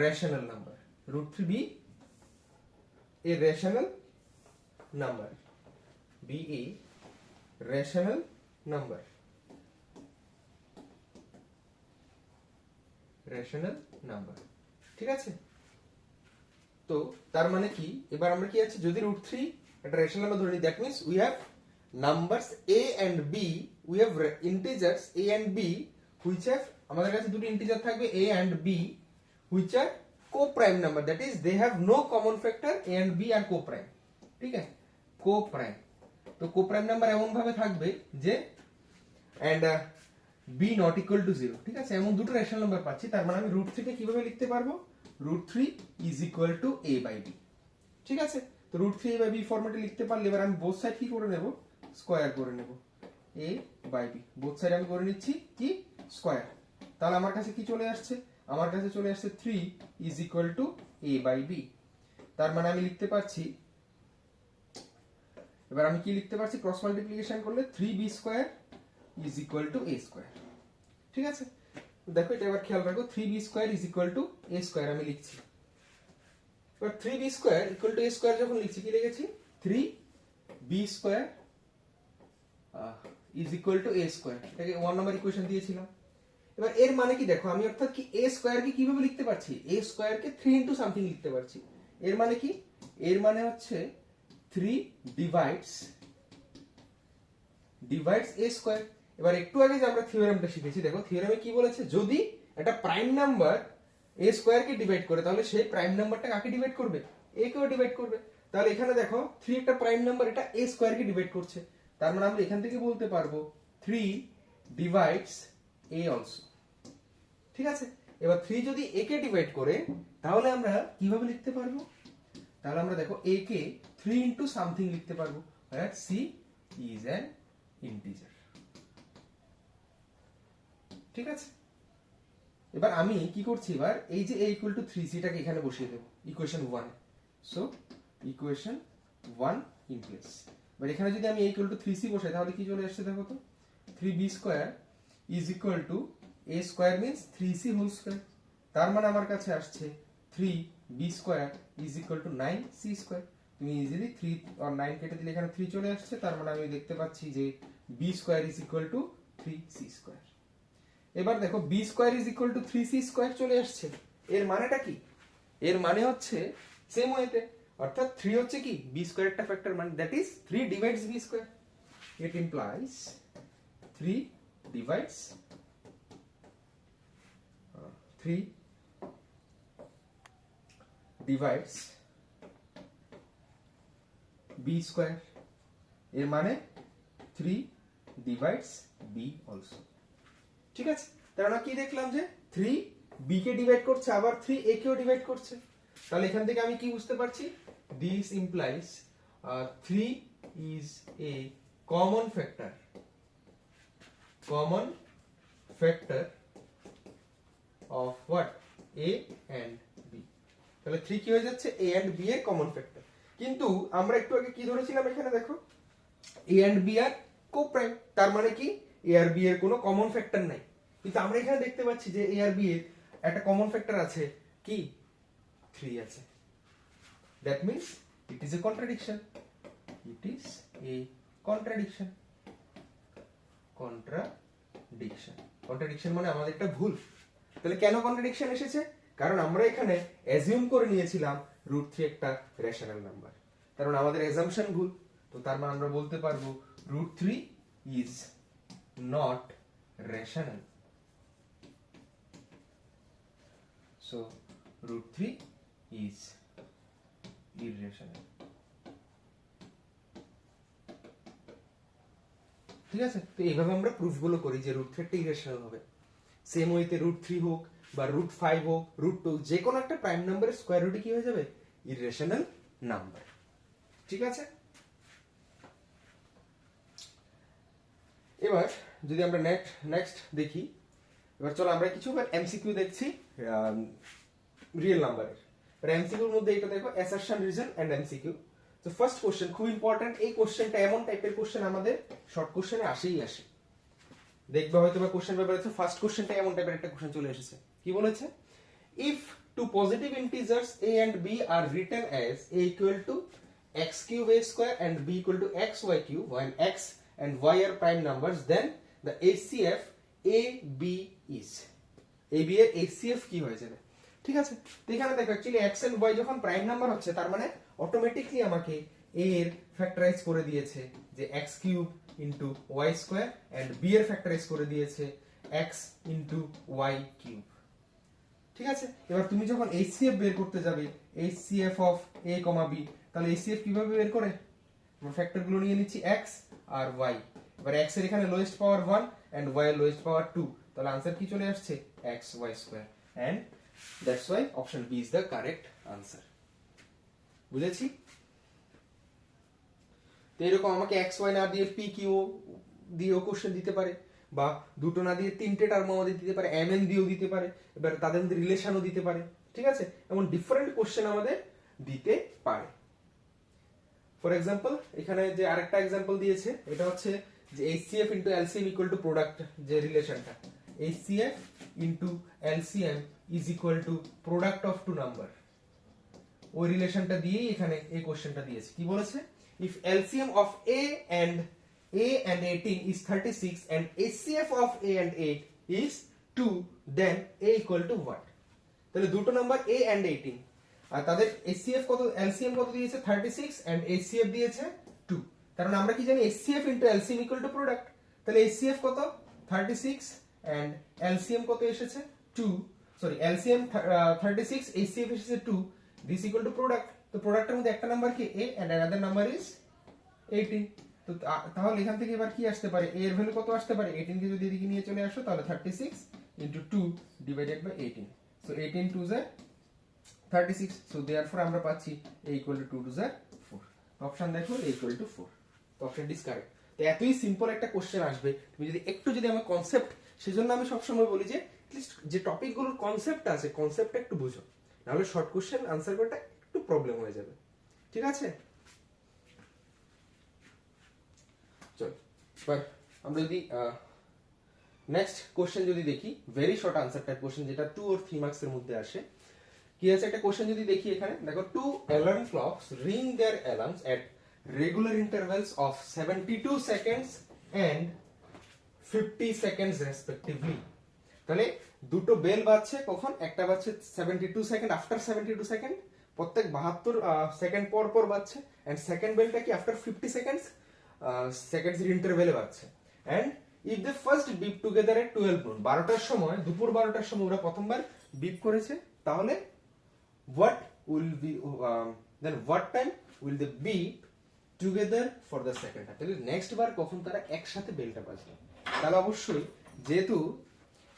rational number, √3 be a rational number, be a rational number, rational number, ঠিক আছে? তো তার মানে কি, এবার আমরা কি আছে, যদি √3 একটা রেশনাল নাম্বার ধরে নিই, that means we have numbers a and b, we have integers a and b which have, আমাদের কাছে দুটো ইন্টিজার থাকবে a and b which are co-prime number, that is they have no common factor, a and b are co-prime, ঠিক আছে? co-prime, তো co-prime number এমন ভাবে থাকবে যে and b not equal to 0, ঠিক আছে? এমন দুটো রেশনাল নাম্বার পাচ্ছি, তার মানে আমি √3 কে কিভাবে লিখতে পারবো, √3 is equal to a by b, ঠিক আছে? তো √3 a by b ফরম্যাটে লিখতে পারলে এবার আমি বোথ সাইড কি করে নেব, স্কয়ার করে নেব, a by b both side আমি করে নিচ্ছি কি স্কয়ার, তাহলে আমার কাছে কি চলে আসছে, আমার কাছে চলে আসছে 3 is equal to a by b, তার মানে আমি লিখতে পারছি, এবার আমি কি লিখতে পারছি, ক্রস মাল্টিপ্লিকেশন করলে 3b square is equal to a square, ঠিক আছে? দেখো এটা এবার খেয়াল রাখো, 3b square is equal to a square আমি লিখছি, এবার 3b square equal to a square যখন লিখছি, কি লিখেছি, 3b square is equal to a square, এটাকে 1 নম্বর ইকুয়েশন দিয়েছিলাম। এবার এর মানে কি দেখো, আমি অর্থাৎ কি a স্কয়ার কে কিভাবে লিখতে পারছি, a square K 3 into something লিখতে পারছি, এর মানে কি, এর মানে হচ্ছে 3 ডিভাইডস a স্কয়ার। এবার একটু আগে যে আমরা থিওরেমটা শিখেছি, দেখো থিওরেমে কি বলেছে, যদি একটা prime number a square K divide করে, তাহলে সেই প্রাইম নাম্বারটা কাকে ডিভাইড করবে, a কেও ডিভাইড করবে। তাহলে এখানে দেখো 3 একটা প্রাইম নাম্বার, এটা a স্কয়ার কে ডিভাইড করছে, তার মানে আমরা এখান থেকে বলতে পারবো 3 ডিভাইডস a অলসো, ঠিক আছে? এবার 3 যদি a কে ডিভাইড করে, তাহলে আমরা কিভাবে লিখতে পারবো, তাহলে আমরা দেখো a কে 3 ইনটু সামথিং লিখতে পারবো, that c is an integer, ঠিক আছে? এবার আমি কি করছি, এবার এই যে a equal to 3c টাকে এখানে বসিয়ে দেব equation 1, so equation 1 in place. এবার এখানে যদি আমি a equal to 3c বসাই, তাহলে কি চলে আসছে দেখো তো, 3b square is equal to a square means 3c whole square, তার মানে আমার কাছে আসছে 3b square is equal to 9c square. তুমি ইজিলি 3 আর 9 কেটে দিলে এখানে 3 চলে আসছে, তার মানে আমি দেখতে পাচ্ছি যে b square is equal to 3c square. এবার দেখো b square is equal to 3c square চলে আসছে, এর মানেটা কি, এর মানে হচ্ছে সেম ওয়েতে, অর্থাৎ 3 হচ্ছে কি b স্কয়ার একটা ফ্যাক্টর, মানে that is 3 divides b square, it implies 3 divides 3 divides b square, এর মানে 3 ডিভাইডস b অলসো, ঠিক আছে? তার মানে কি দেখলাম যে 3 b কে ডিভাইড করছে, আবার 3 a কেও ডিভাইড করছে, তাহলে এখান থেকে আমি কি বুঝতে পারছি, this implies 3 is a common factor of what, a and b, তাহলে 3 কি হয়ে যাচ্ছে, a and b এর কমন ফ্যাক্টর। কিন্তু আমরা একটু আগে কি ধরেছিলাম, এখানে দেখো a and b আর কোপ্রাইম, তার মানে কি a আর b এর কোনো কমন ফ্যাক্টর নাই, কিন্তু আমরা এখানে দেখতে পাচ্ছি যে a আর b এর একটা কমন ফ্যাক্টর আছে, কি 3 আছে, that means it is a contradiction, it is a contradiction, contradiction মানে আমাদের একটা ভুল। তাহলে কেন কন্ট্রাডিকশন এসেছে, কারণ আমরা এখানে অ্যাজিউম করে নিয়েছিলাম √3 একটা রেশনাল নাম্বার, কারণ আমাদের অ্যাজাম্পশন ভুল। তো তার মানে আমরা বলতে পারবো √3 is not rational, so √3 is irrational, ঠিক আছে? তো এইভাবে আমরা প্রুফ গুলো করি যে √3 একটা ইরেশনাল হবে। সেম ওয়েতে √3 হোক বা √5 হোক, √2, যে কোনো একটা প্রাইম নাম্বারের স্কয়ার রুটে কি হয়ে যাবে, ইরেশনাল নাম্বার, ঠিক আছে? এবার যদি আমরা নেক্সট দেখি, এবার চলো আমরা কিছু এমসিকিউ দেখছি রিয়েল নাম্বারের। এমসিকিউর মধ্যে এটা দেখো, অ্যাসারশন, রিজন এন্ড এমসিকিউ। তো ফার্স্ট কোশ্চেন খুব ইম্পর্টেন্ট, এই কোশ্চেনটা এমন টাইপের কোশ্চেন আমাদের শর্ট কোশ্চেনে আসে। দেখবে হয়তো বা কোশ্চেন পেপারে ফার্স্ট কোশ্চেনটা এমন টাইপের একটা কোশ্চেন চলে এসেছে। কি বলেছে? If two positive integers a and b are written as a equal to x cube a square and b equal to xy cube, while x and y are prime numbers, then the HCF AB is, AB এর HCF কি হয়ে যাবে? ঠিক আছে, তো এখানে দেখো actually x and y যখন প্রাইম নাম্বার হচ্ছে, তার মানে অটোমেটিকলি আমাকে a এর ফ্যাক্টরাইজ করে দিয়েছে যে x cube into y square, and b এর ফ্যাক্টরাইজ করে দিয়েছে x ইনটু y কিউব। ঠিক আছে, এবার তুমি যখন HCF বের করতে যাবে, HCF অফ a, b, তাহলে HCF কিভাবে বের করে? আমরা ফ্যাক্টর গুলো নিয়ে নিচ্ছি x আর y। এবার x এর এখানে লোয়েস্ট পাওয়ার 1 এন্ড y এর লোয়েস্ট পাওয়ার 2, তাহলে आंसर কি চলে আসছে? xy square, and that's why option B is the correct answer. বুঝেছি? তো এরকম আমাকে xy না দিয়ে p q দিয়েও কোশ্চেন দিতে পারে, বা দুটো না দিয়ে তিনটে টার্ম আমাদের দিতে পারে, mn দিয়েও দিতে পারে, এবার তাদের মধ্যে রিলেশনও দিতে পারে। ঠিক আছে, এমন ডিফারেন্ট কোশ্চেন আমাদের দিতে পারে। ফর এক্সাম্পল, এখানে যে আরেকটা এক্সাম্পল দিয়েছে, এটা হচ্ছে যে HCF into LCM equal to product, যে রিলেশনটা HCF into LCM is equal to product of two number, ওই রিলেশনটা দিয়েই এখানে এই কোশ্চেনটা দিয়েছে। কি বলেছে? If LCM of a and 18 is 36 and HCF of a and 8 is 2, then a equal to what? তাহলে দুটো নাম্বার a and 18, আর তাদের HCF কত, LCM কত দিয়েছে? 36 and HCF দিয়েছে 2। কারণ আমরা কি জানি HCF into LCM equal to product, তাহলে HCF কত? 36 and LCM কত এসেছে? 2, সরি LCM 36, HCF এসেছে 2, this equal to product। তো প্রোডাক্টের মধ্যে একটা নাম্বার কি a and another number is 18। তো তাহলে এখান থেকে এবার কি আসতে পারে? a এর ভ্যালু কত আসতে পারে? 18 কে যদি এদিকে নিয়ে চলে আসো, তাহলে 36 into 2 divided by 18, so 18 2s are 36, so therefore আমরা পাচ্ছি a equal to 2 2s are 4। Option দেখো a equal to 4, তো অপশন ইজ কারেক্ট। তো এতই সিম্পল একটা কোশ্চেন আসবে, তুমি যদি একটু যদি আমার কনসেপ্ট, সেজন্য আমি সবসময় বলি যে লিস্ট যে টপিকগুলোর কনসেপ্ট আছে, কনসেপ্টটা একটু বুঝো, নাহলে শর্ট কোশ্চেন আনসার করাটা একটু প্রবলেম হয়ে যাবে। ঠিক আছে, চল এবার আমরা যদি নেক্সট কোশ্চেন যদি দেখি, very short answer type question, যেটা 2 or 3 মার্কস এর মধ্যে আসে। কি আছে একটা কোশ্চেন যদি দেখি, এখানে দেখো, 2 alarm clocks ring their alarms at regular intervals of 72 seconds and 50 seconds respectively। তাহলে দুটো বেল বাজছে কখন? একটা বাজছে 72 সেকেন্ড, আফটার 72 সেকেন্ড, প্রত্যেক 72 সেকেন্ড পর পর বাজছে, এন্ড সেকেন্ড বেলটা কি আফটার 50 সেকেন্ডস সেকেন্ডস এর ইন্টারভ্যালে বাজছে। And if they first beep together at 12 noon, 12টার সময়, দুপুর 12টার সময় ওরা প্রথমবার বিপ করেছে, তাহলে what will be then what time will they beep together for the second time? তাহলে নেক্সট বার কখন তারা একসাথে বেলটা বাজবে? তাহলে অবশ্যই, যেহেতু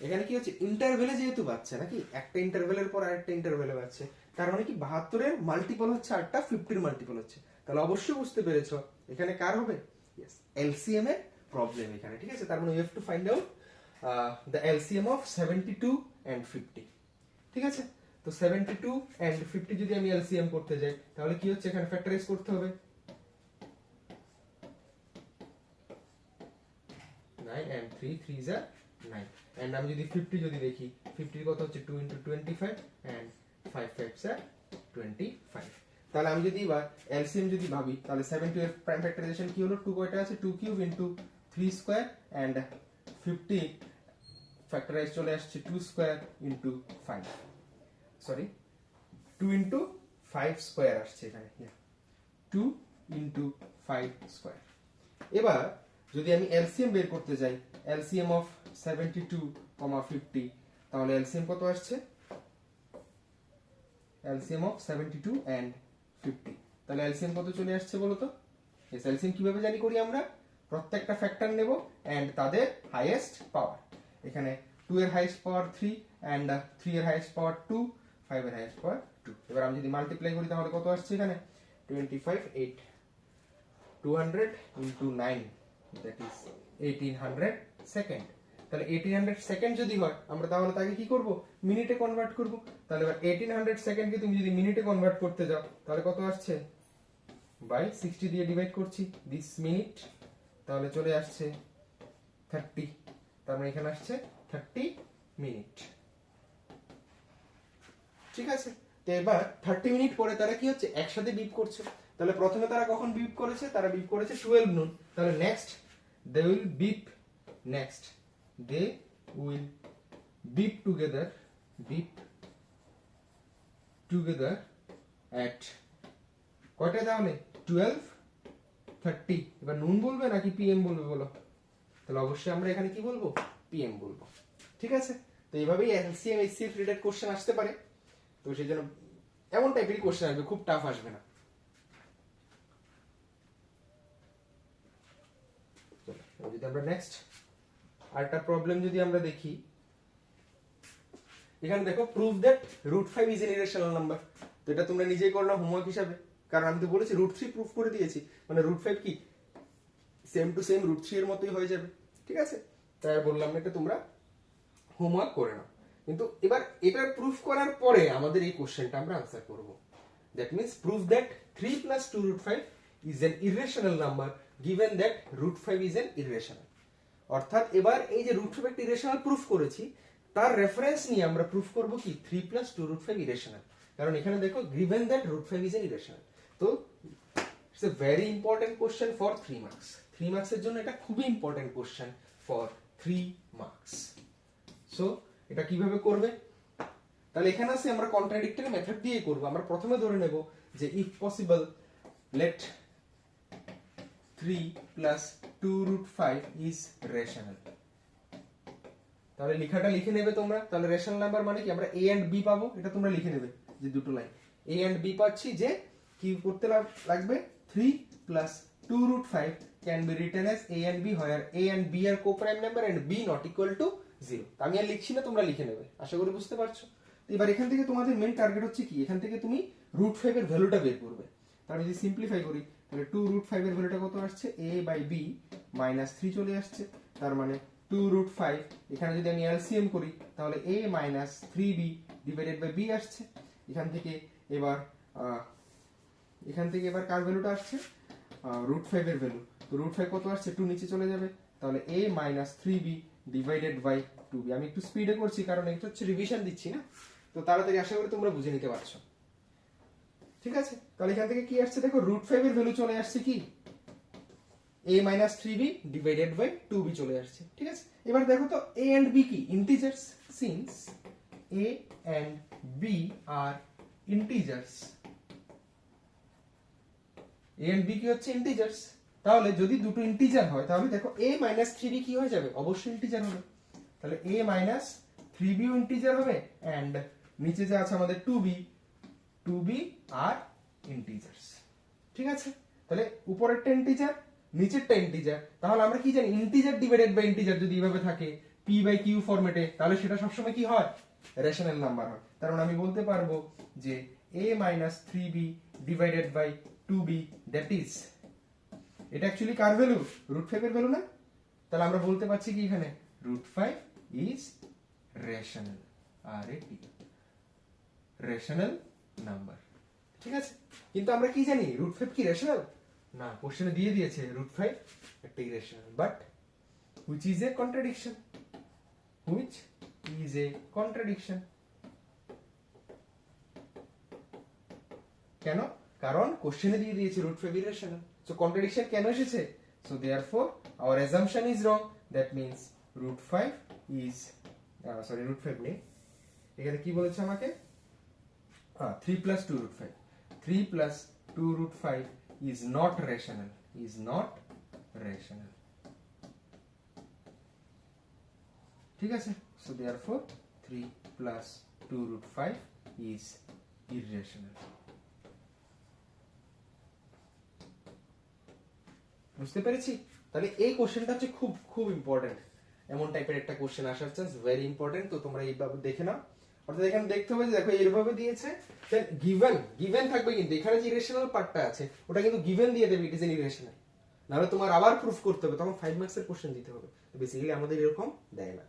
এখানে কি হচ্ছে, ইন্টারভ্যালে যেহেতু বাজছে নাকি, একটা ইন্টারভ্যালের পর আরেকটা ইন্টারভ্যালে বাজছে, তার মানে কি 72 এর মাল্টিপল হচ্ছে 8টা, 50 এর মাল্টিপল হচ্ছে, তাহলে অবশ্যই বুঝতে পেরেছো এখানে কার হবে? यस, LCM এর প্রবলেম এখানে। ঠিক আছে, তার মানে you have to find out the LCM of 72 and 50। ঠিক আছে, তো 72 and 50 যদি আমি LCM করতে যাই, তাহলে কি হচ্ছে, এখানে ফ্যাক্টরাইজ করতে হবে, 9 and 3 3s are 9, and আমি যদি 50 যদি দেখি, 50 কত হচ্ছে 2 into 25 and 5 5s are 25। তাহলে আমি যদি এবার LCM যদি ভাবি, তাহলে 72 এর প্রাইম ফ্যাক্টরাইজেশন কি হলো? 2 কয়টা আছে? 2 cube into 3 square, and 50 factorise চলে আসছে 2 square into 5, sorry 2 into 5 square আসছে এখানে, 2 into 5 স্কয়ার। এবার যদি আমি LCM বের করতে যাই, LCM অফ 72, 50, তাহলে LCM কত আসছে? LCM অফ 72 and 50, তাহলে LCM কত চলে আসছে বলো তো? এস LCM কিভাবে জানি করি আমরা? প্রত্যেকটা ফ্যাক্টর নেব এন্ড তাদের হাইয়েস্ট পাওয়ার। এখানে 2 এর হাইয়েস্ট পাওয়ার 3 এন্ড 3 এর হাইয়েস্ট পাওয়ার 2, 5 এর হাইয়েস্ট পাওয়ার 2। এবার আমি যদি মাল্টিপ্লাই করি, তাহলে কত আসছে এখানে? 25 8 200 into 9, that is 1800 সেকেন্ড। তাহলে 1800 সেকেন্ড যদি হয় আমরা তাহলে তাকে কি করব, মিনিটে কনভার্ট করব। তাহলে এবার 1800 সেকেন্ডকে তুমি যদি মিনিটে কনভার্ট করতে যাও তাহলে কত আসছে, বাই 60 দিয়ে ডিভাইড করছি দিস মিনিট, তাহলে চলে আসছে 30। তার মানে এখানে আসছে 30 মিনিট। ঠিক আছে, তো এবার 30 মিনিট পরে তারা কি হচ্ছে, একসাথে বিপ করছে। তাহলে প্রথমে তারা কখন বিপ করেছে, তারা বিপ করেছে 12 নুন। তাহলে next they will beep, next they will beep together at কয়টা, তাহলে 12:30। এবার নুন বলবে নাকি পিএম বলবে বলো, তাহলে অবশ্যই আমরা এখানে কি বলবো, পিএম বলবো। ঠিক আছে, তো এইভাবেই এলসিএম এইচসিএফ রিলেটেড কোশ্চেন আসতে পারে। তো সেই জন্য এমন টাইপেরই কোশ্চেন আসবে, খুব টাফ আসবে না। যদি আমরা নেক্সট আরেকটা প্রবলেম যদি আমরা দেখি, এখানে দেখো prove that √5 is an irrational number. তো এটা তোমরা নিজেই করো না হোমওয়ার্ক হিসাবে, কারণ আমি তো বলেছি √3 প্রুফ করে দিয়েছি, মানে √5 কি সেম টু সেম √3 এর মতোই হয়ে যাবে। ঠিক আছে, তাই বললাম না, এটা তোমরা হোমওয়ার্ক করে নাও। কিন্তু এবার এটা প্রুফ করার পরে আমাদের এই কোশ্চেনটা আমরা আনসার করব। That means prove that 3 + 2 √5 is an irrational number given that √5 is an irrational. অর্থাৎ এবার এই যে √5 একটা ইরেশনাল প্রুফ করেছি, তার রেফারেন্স নিয়ে আমরা প্রুফ করব কি 3 + 2 √5 ইরেশনাল। কারণ এখানে দেখো given that √5 is an irrational. তো it's a very important question for 3 marks. 3 মার্কসের জন্য এটা খুবই important question for 3 marks. So এটা কিভাবে করবে, তাহলে এখানে আছে আমরা কন্ট্রাডিক্টরি মেথড দিয়ে করব। আমরা প্রথমে ধরে নেব যে if possible let 3 + 2 √5 is rational. তাহলে লেখাটা লিখে নেবে তোমরা। তাহলে রেশনাল নাম্বার মানে কি, আমরা a এন্ড b পাবো, এটা তোমরা লিখে নেবে যে দুটো লাইন a এন্ড b পাচ্ছি, যে কি করতে লাগবে 3 + 2 √5 can be written as a and b where a and b are coprime number and b not equal to 0। আমি আর লিখছি না, তোমরা লিখে নেবে, আশা করি বুঝতে পারছো। এবার এখান থেকে তোমাদের মেইন টার্গেট হচ্ছে কি, এখান থেকে তুমি √5 এর ভ্যালুটা বের করবে। তাহলে যদি সিম্পলিফাই করি তাহলে 2 √5 এর ভ্যালুটা কত আসছে, a/b -3 চলে আসছে। তার মানে 2 √5 এখানে যদি আমি এলসিএম করি তাহলে a - 3b / b আসছে। এখান থেকে এবার কার ভ্যালুটা আসছে, √5 এর ভ্যালু। তো √5 কত আসছে, 2 নিচে চলে যাবে। তাহলে a - 3b / 2b। আমি একটু স্পিডে করছি কারণ এটা হচ্ছে রিভিশন দিচ্ছি না, তো তাড়াতাড়ি আশা করি তোমরা বুঝে নিতে পারছো। ঠিক আছে, তাহলে এখান থেকে কি আসছে দেখো, √5 এর ভ্যালু চলে আসছে কি a - 3b / 2b চলে আসছে। ঠিক আছে, এবার দেখো তো a and b কি integers, since a and b are integers, a and b কি হচ্ছে ইন্টিজার্স। তাহলে যদি দুটো ইন্টিজার হয় তাহলে দেখো a - 3b কি হয়ে যাবে, অবশ্যই ইন্টিজার হবে। তাহলে a - 3b ও ইন্টিজার হবে এন্ড নিচে যে আছে আমাদের 2b আর ইন্টিজার্স। ঠিক আছে, তাহলে উপরেরটা ইন্টিজার নিচেরটা ইন্টিজার। তাহলে আমরা কি জানি, ইন্টিজার ডিভাইডেড বাই ইন্টিজার যদি এইভাবে থাকে p/q ফরম্যাটে, তাহলে সেটা সবসময় কি হয়, রেশনাল নাম্বার হয়। তার মানে আমি বলতে পারবো যে a - 3b / 2b that is, এটা অ্যাকচুয়ালি কার ভ্যালু, √5 এর ভ্যালু না। তাহলে আমরা বলতে পারছি কি এখানে √5 ইজ রেশনাল, আর এটি রেশনাল নাম্বার। ঠিক আছে, কিন্তু আমরা কি জানি √5 কি রেশনাল না, কোশ্চেনে দিয়ে দিয়েছে √5 একটা irrational, but which is a contradiction, which is a contradiction। কেন, কারণ কোশ্চেনে দিয়ে দিয়েছে √5 ইরেশনাল। সো কন্ট্রাডিকশন কেন এসেছে, so therefore our assumption is wrong, that means √5 is √5 নেই, এখানে কি বলেছে আমাকে, 3 + 2 √5, 3 + 2 √5 is not rational, is not rational। ঠিক আছে, so therefore 3 + 2 √5 is irrational। বুঝতে পেরেছি, তাহলে এই কোশ্চেনটা হচ্ছে খুব খুব ইম্পর্টেন্ট, এমন টাইপের একটা কোশ্চেন আসার চান্স ভেরি ইম্পর্টেন্ট। তো তোমরা এইভাবে দেখে নাও। অর্থাৎ এখানে দেখতে হবে যে দেখো এইভাবে দিয়েছে, গিভেন থাকবে, কিন্তু এখানে যে ইরেশনাল পার্টটা আছে ওটা কিন্তু গিভেন দিয়ে দেবে, ইট ইজ এন ইরেশনাল। নাহলে তোমার আবার প্রুফ করতে হবে, তখন 5 মার্কসের কোশ্চেন দিতে হবে। বেসিক্যালি আমাদের এরকম দেয় না,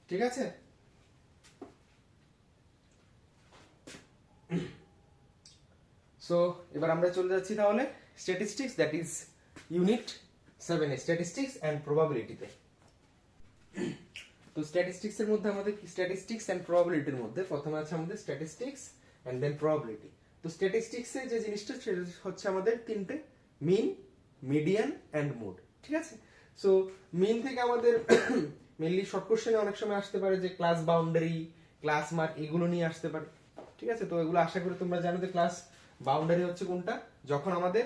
ঠিক আছে? সো এবার আমরা চলে যাচ্ছি তাহলে স্ট্যাটিস্টিক্স, দ্যাট ইজ ইউনিট 7 এ স্ট্যাটিস্টিক্স এন্ড প্রবাবিলিটিতে। তো স্ট্যাটিস্টিক্স এর মধ্যে আমাদের কি, স্ট্যাটিস্টিক্স এন্ড প্রবাবিলিটির মধ্যে প্রথমে আছে আমাদের স্ট্যাটিস্টিক্স এন্ড দেন প্রবাবিলিটি। তো স্ট্যাটিস্টিক্স এর যে জিনিসটা সেটা হচ্ছে আমাদের তিনটে, মিন, মিডিয়ান এন্ড মোড, ঠিক আছে? সো মিন থেকে আমাদের মেইনলি শর্ট কোশ্চেনে অনেক সময় আসতে পারে যে ক্লাস বাউন্ডারি, ক্লাস মার্ক, এগুলো নিয়ে আসতে পারে, ঠিক আছে? তো এগুলো আশা করি তোমরা জানো যে ক্লাস বাউন্ডারি হচ্ছে কোনটা, যখন আমাদের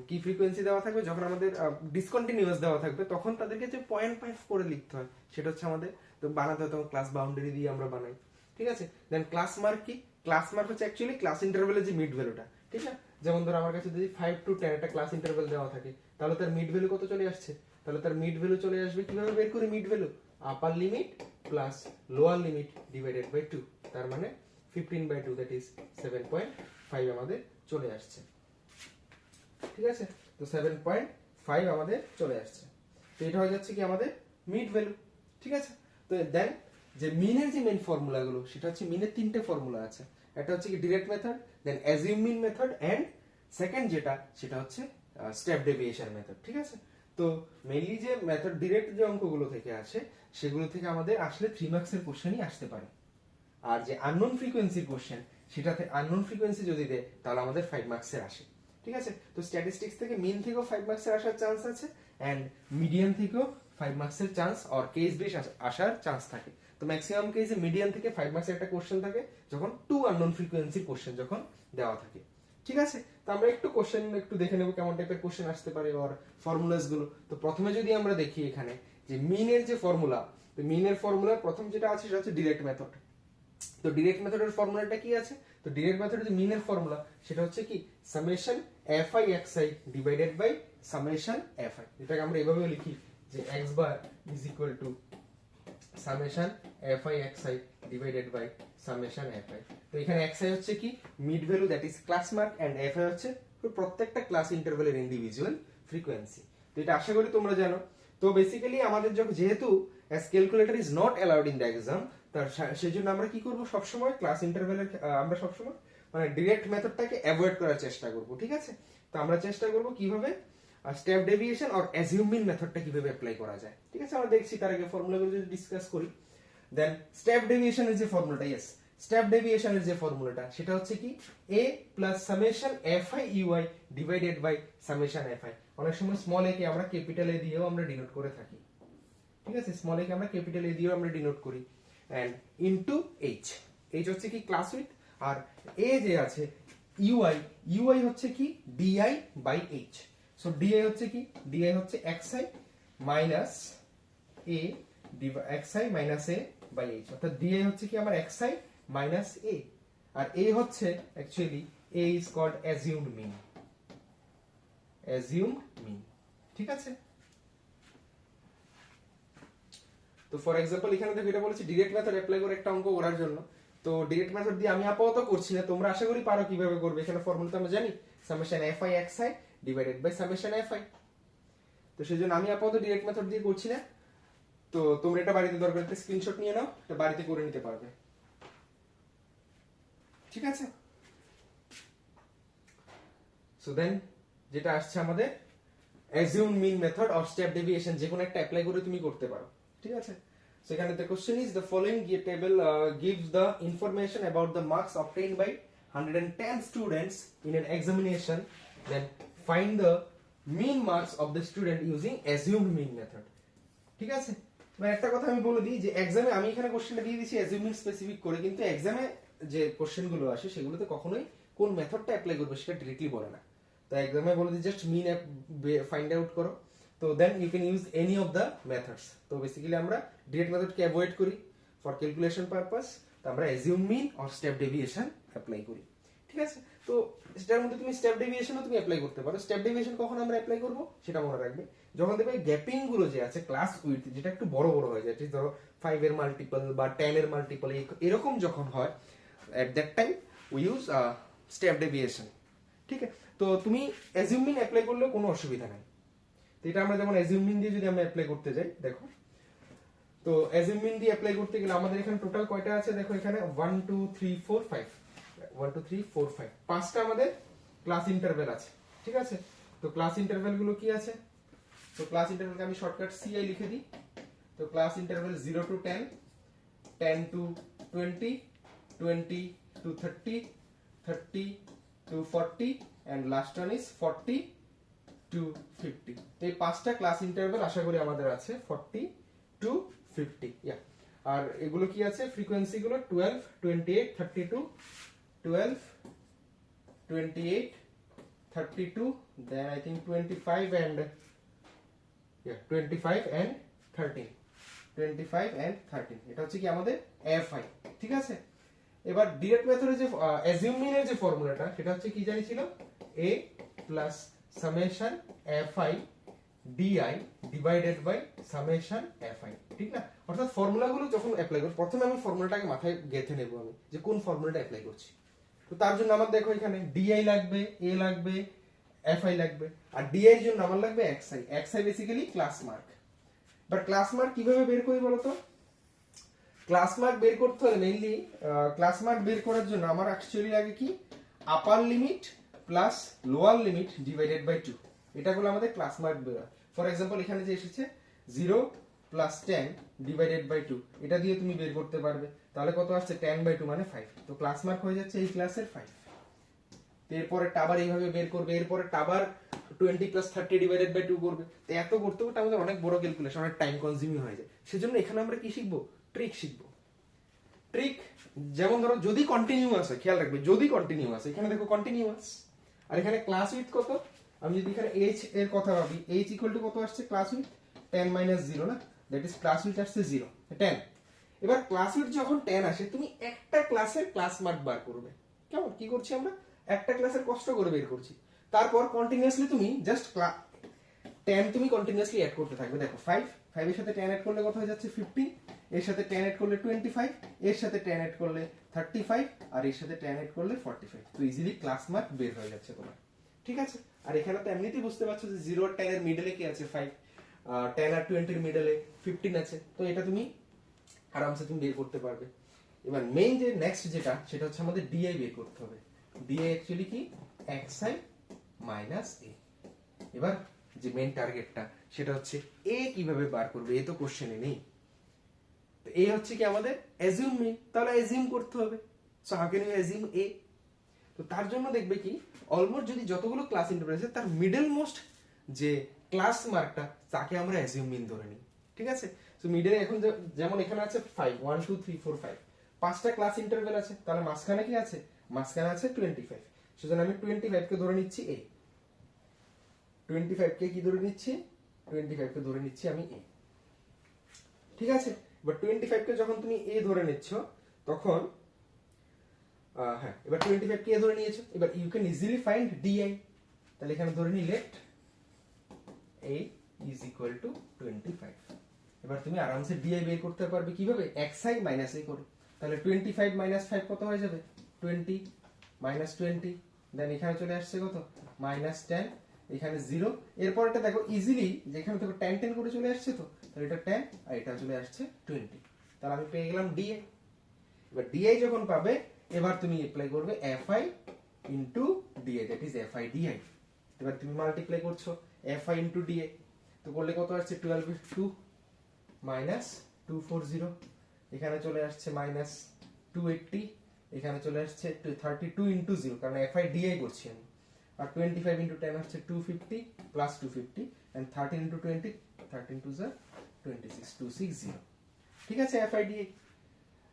কি ফ্রিকোয়েন্সি দেওয়া থাকবে, যখন আমাদের ডিসকন্টিনিউয়াস দেওয়া থাকবে, তখন তাদেরকে যে পয়েন্ট পয়েন্ট করে লিখতে হয় সেটা হচ্ছে আমাদের তো বানাতে হয়, তখন ক্লাস বাউন্ডারি দিয়ে আমরা বানাই, ঠিক আছে? দেন ক্লাস মার্ক কি, ক্লাস মার্ক হচ্ছে অ্যাকচুয়ালি ক্লাস ইন্টারভ্যালের যে মিড ভ্যালুটা, ঠিক আছে? যেমন ধরো আমার কাছে যদি 5 to 10 একটা ক্লাস ইন্টারভ্যাল দেওয়া থাকে, তাহলে তার মিড ভ্যালু কত চলে আসছে, তাহলে তার মিড ভ্যালু চলে আসবে, কিভাবে বের করি mid value, upper limit plus lower limit divided by 2, তার মানে 15/2 দ্যাট ইজ 7.5 আমাদের চলে আসছে, ঠিক আছে? তো 7.5 আমাদের চলে আসছে। তো এটা হয়ে যাচ্ছে কি আমাদের মিড ভ্যালু, ঠিক আছে? তো দেন যে মিনের যে মেইন ফর্মুলা গুলো, সেটা হচ্ছে মিনের তিনটে ফর্মুলা আছে, একটা হচ্ছে কি direct method, then assume mean method and second যেটা সেটা হচ্ছে স্টেপ ডেভিয়েশন মেথড, ঠিক আছে? তো মেইনলি যে মেথড ডিরেক্ট যে অঙ্কগুলো থেকে আসে সেগুলো থেকে আমাদের আসলে 3 মার্কসের কোশ্চেনই আসতে পারে, আর যে আননোন ফ্রিকোয়েন্সির কোশ্চেন, সেটাতে আননোন ফ্রিকোয়েন্সি যদি দেয় তাহলে আমাদের 5 মার্কসের আসে, ঠিক আছে? তো স্ট্যাটিস্টিক্স থেকে মিন থেকেও 5 মার্কসের আসার চান্স আছে এন্ড মিডিয়ান থেকেও 5 মার্কসের চান্স আর কেস বেস আসার চান্স থাকে। তো ম্যাক্সিমাম কেসে মিডিয়ান থেকে 5 মার্কসের একটা কোশ্চেন থাকে যখন 2 আননোন ফ্রিকোয়েন্সির কোশ্চেন যখন দেওয়া থাকে, ঠিক আছে? তো আমরা একটু কোশ্চেন একটু দেখে নেব কেমন টাইপের কোশ্চেন আসতে পারে আর ফর্মুলাস গুলো। তো প্রথমে যদি আমরা দেখি এখানে যে মিনের যে ফর্মুলা, তো মিনের ফর্মুলার প্রথম যেটা আছে সেটা হচ্ছে ডিরেক্ট মেথড। তো ডিরেক্ট মেথডের ফর্মুলাটা কি আছে, তো ডিরেক্ট মেথডের যে মিনের ফর্মুলা সেটা হচ্ছে কি summation fi xi divided by summation fi, এটাকে আমরা এভাবেও লিখি যে x bar is equal to summation fi xi divided by summation fi। তো এখানে xi হচ্ছে কি mid value, that is class mark, and fi হচ্ছে প্রত্যেকটা ক্লাস ইন্টারভ্যালের ইন্ডিভিজুয়াল ফ্রিকোয়েন্সি। তো এটা আশা করি তোমরা জানো। তো বেসিক্যালি আমাদের যেহেতু as calculator is not allowed in the exam, তার সেজন্য আমরা কি করব, সবসময় ক্লাস ইন্টারভ্যালের আমরা সবসময় মানে ডিরেক্ট মেথডটাকে অ্যাভয়েড করার চেষ্টা করব, ঠিক আছে? তো আমরা চেষ্টা করব কিভাবে স্টেপ ডেভিয়েশন আর অ্যাজিউম মিন মেথডটা কিভাবে অ্যাপ্লাই করা যায়, ঠিক আছে? আমরা দেখছি তার আগে ফর্মুলাগুলো যদি ডিসকাস করি। দেন স্টেপ ডেভিয়েশনের যে ফর্মুলাটা, ইয়েস, স্টেপ ডেভিয়েশনের যে ফর্মুলাটা সেটা হচ্ছে কি a plus summation fi ui divided by summation fi। অনেক সময় স্মল a কে আমরা ক্যাপিটাল a দিয়েও আমরা ডিনোট করে থাকি, ঠিক আছে? স্মল a কে আমরা ক্যাপিটাল a দিয়েও আমরা ডিনোট করি, এন্ড ইনটু h, h হচ্ছে কি ক্লাস উইডথ, আর a যে আছে ui হচ্ছে কি di by h। So di হচ্ছে কি, di হচ্ছে xi minus a xi minus a by h, অর্থাৎ di হচ্ছে কি আমার xi মাইনাস a, আর a হচ্ছে actually a is called assumed mean, ঠিক আছে? তো ফর এক্সাম্পল এখানে দেখো এটা বলেছে ডিরেক্ট মেথড অ্যাপ্লাই করে একটা অঙ্ক করার জন্য। তো ডিরেক্ট মেথড দিয়ে আমি আপাতত করছি না, তোমরা আশা করি পারো কিভাবে করবে। এখানে ফর্মুলা তো আমরা জানি summation fi xi divided by summation fi। তো সেজন্য আমি আপাতত ডিরেক্ট মেথড দিয়ে করছি না। তো তোমরা এটা বাড়িতে দরকার একটা স্ক্রিনশট নিয়ে নাও, এটা বাড়িতে করে নিতে পারবে, ঠিক আছে? সো দেন যেটা আসছে আমাদের assume mean method or step deviation, যে কোনো একটা অ্যাপ্লাই করে তুমি করতে পারো, ঠিক আছে? সেখানে the question is the following table gives the information about the marks obtained by 110 students in an examination, then find the mean marks of the student using assumed mean method, ঠিক আছে? মানে একটা কথা আমি বলে দিই যে এক্সামে আমি এখানে কোশ্চেনটা দিয়ে দিয়েছি অ্যাজিউমিং স্পেসিফিক করে, কিন্তু এক্সামে যে কোশ্চেনগুলো আসে সেগুলোতে কখনোই কোন মেথডটা অ্যাপ্লাই করবে সেটা ডিরেক্টলি বলে না। তো এক্সামে বলে দিই জাস্ট মিন ফাইন্ড আউট করো, তো then you can use any of the methods. তো বেসিক্যালি আমরা ডিরেক্ট মেথডকে অ্যাভয়েড করি ফর ক্যালকুলেশন পারপাস, তো আমরা assume mean or step deviation apply করি, ঠিক আছে? তো সেটার মধ্যে তুমি স্টেপ ডেভিয়েশনও তুমি অ্যাপ্লাই করতে পারো। স্টেপ ডেভিয়েশন কখন আমরা অ্যাপ্লাই করব সেটা মনে রাখবে যখন দেখবে গ্যাপিং গুলো যে আছে ক্লাস উইথ যেটা একটু বড় বড় হয়ে যায়, ধরো 5 এর মাল্টিপল বা 10 এর মাল্টিপল এরকম যখন হয়, at that time we use step deviation, ঠিক আছে, তো তুমি অ্যাজিউম মিন অ্যাপ্লাই করলেও কোনো অসুবিধা নাই। তো এটা আমরা যেমন অ্যাজিউম মিন দিয়ে যদি আমরা অ্যাপ্লাই করতে যাই, দেখো তো অ্যাজিউম মিন দিয়ে অ্যাপ্লাই করতে গেলে আমাদের এখানে টোটাল কয়টা আছে দেখো, এখানে 1 2 3 4 5 1 2 3 4 5 পাঁচটা আমাদের ক্লাস ইন্টারভ্যাল আছে। ঠিক আছে, তো ক্লাস ইন্টারভ্যাল গুলো কি আছে, তো ক্লাস ইন্টারভ্যালকে আমি শর্টকাট সিআই লিখে দিই। তো class interval 0 to 10, 10 to 20, 20 to 30, 30 to 40 and last one is 40 to 50। তো এই পাঁচটা ক্লাস ইন্টারভ্যাল আশা করি আমাদের আছে 40 to 50। আর এগুলো কি আছে, ফ্রিকোয়েন্সি গুলো 12 28 32, 12 28 32, then I think 25 and 25 and 13, 25 and 13, এটা হচ্ছে কি আমাদের FI। ঠিক আছে, এবার ডিরেক্ট মেথডে যে অ্যাজিউম মিনের যে ফর্মুলাটা সেটা হচ্ছে কি জানি ছিল, a plus summation FI DI divided by summation FI। ঠিক না, অর্থাৎ ফর্মুলাগুলো যখন অ্যাপ্লাই করব প্রথমে আমি ফর্মুলাটাকে মাথায় গেঁথে নেব আমি যে কোন ফর্মুলাটা অ্যাপ্লাই করছি। তো তার জন্য আমার দেখো এখানে DI লাগবে, A লাগবে, FI লাগবে, আর DI এর জন্য আমার লাগবে XI। XI basically class mark. But class mark কিভাবে বের করি বলো তো? ক্লাস মার্ক বের করতে হলে মেইনলি ক্লাস মার্ক বের করার জন্য আমার অ্যাকচুয়ালি লাগে কি, upper limit plus lower limit divided by 2, এটা হলো আমাদের ক্লাস মার্ক বের হয়। ফর এক্সাম্পল এখানে যে এসেছে 0 প্লাস 10 ডিভাইডেড বাই 2, এটা দিয়ে তুমি বের করতে পারবে। তাহলে কত আসছে, 10/2 মানে 5। তো ক্লাস মার্ক হয়ে যাচ্ছে এই ক্লাসের 5। এরপরে টাবার এইভাবে বের করবে, এরপরে টাবার 20 প্লাস 30 ডিভাইডেড বাই 2 করবে। তো এত করতে করতে আমাদের অনেক বড় ক্যালকুলেশন, অনেক টাইম কনজিউমিং হয়ে যায়। সেজন্য এখানে আমরা কি শিখবো, ট্রিক শিখবো। ট্রিক যেমন ধরো যদি কন্টিনিউয়াস হয়, খেয়াল রাখবে যদি কন্টিনিউয়াস, এখানে দেখো কন্টিনিউয়াস, আর এখানে ক্লাস উইথ কত, আমি যদি এখানে h এর কথা ভাবি, h ইকুয়াল টু কত আসছে, ক্লাস উইথ 10 মাইনাস 0 না, দ্যাট ইজ ক্লাস উইথ আসছে 0 10। এবার ক্লাস উইথ যখন 10 আসে তুমি একটা ক্লাসের ক্লাস মার্ক বার করবে। কেমন কি করছি আমরা, একটা ক্লাসের কষ্ট করে বের করছি। তারপর কন্টিনিউয়াসলি তুমি জাস্ট 10 তুমি কন্টিনিউয়াসলি অ্যাড করতে থাকবে। দেখো 5 এর সাথে 10 অ্যাড করলে কত হয়ে যাচ্ছে 15, এর সাথে 10 অ্যাড করলে 25, এর সাথে 10 অ্যাড করলে 35, আর এর সাথে 10 অ্যাড করলে 45। তো ইজিলি ক্লাস মার্ক বের হয়ে যাচ্ছে তোমার। ঠিক আছে, আর এখানে তো এমনিতেই বুঝতে পারছো যে 0 আর 10 এর মিডলে কি আছে 5, 10 আর 20 এর মিডলে 15 আছে। তো এটা তুমি আরামসে তুমি বের করতে পারবে। এবার মেইন যে নেক্সট যেটা সেটা হচ্ছে আমাদের ডিআই বের করতে হবে। ডিআই অ্যাকচুয়ালি কি, xi মাইনাস a। এবার যে মেইন টার্গেটটা সেটা হচ্ছে a কিভাবে বার করবে, এ তো কোশ্চেনে নেই। তো a হচ্ছে কি আমাদের অ্যাজিউম মিন, তাহলে অ্যাজিউম করতে হবে। So how can you assume a? তো তার জন্য দেখবে কি, অলমোস্ট যদি যতগুলো ক্লাস ইন্টারভ্যাল আছে তার মিডল মোস্ট যে ক্লাস মার্কটা তাকে আমরা অ্যাজিউম মিন ধরে নিই। ঠিক আছে, সো মিডলে এখন যেমন এখানে আছে 5 1 2 3 4 5, পাঁচটা ক্লাস ইন্টারভ্যাল আছে, তাহলে মাঝখানে কি আছে, মাঝখানে আছে 25। সেজন্য আমি 25 কে ধরে নিচ্ছি a, 25 কে কি ধরে নিচ্ছি, 25 কে ধরে নিচ্ছি আমি a। ঠিক আছে, এবার 25 কে যখন তুমি a ধরে নিচ্ছ তখন হ্যাঁ, এবার 25 কে ধরে নিয়েছো, এবার you can easily find DI. তাহলে এখানে ধরে নি let a is equal to 25। এবার তুমি আরামসে ডিআই বের করতে পারবে কিভাবে, xi মাইনাস a করে। তাহলে 25 মাইনাস 5 কত হয়ে যাবে, 20 মাইনাস 20, দেন এখানে চলে আসছে কত, মাইনাস 10, এখানে 0। এরপর এটা দেখো ইজিলি যেখানে থেকে 10 10 করে চলে আসছে, তো তাহলে এটা 10 আর এটা চলে আসছে 20। তাহলে আমি পেয়ে গেলাম ডিআই। এবার ডিআই যখন পাবে এবার তুমি অ্যাপ্লাই করবে fi into DI, that is fi DI. এবার তুমি মাল্টিপ্লাই করছো fi ইনটু ডিআই, তো করলে কত আসছে 12/2 মাইনাস 240, এখানে চলে আসছে মাইনাস 280, এখানে চলে আসছে 32 ইনটু 0, কারণ fi ডিআই করছি আমি। আর 25 ইনটু 10 হচ্ছে 250 প্লাস 250 এন্ড 13 ইনটু 20, 13 টু 26 260। ঠিক আছে, fi ডিআই।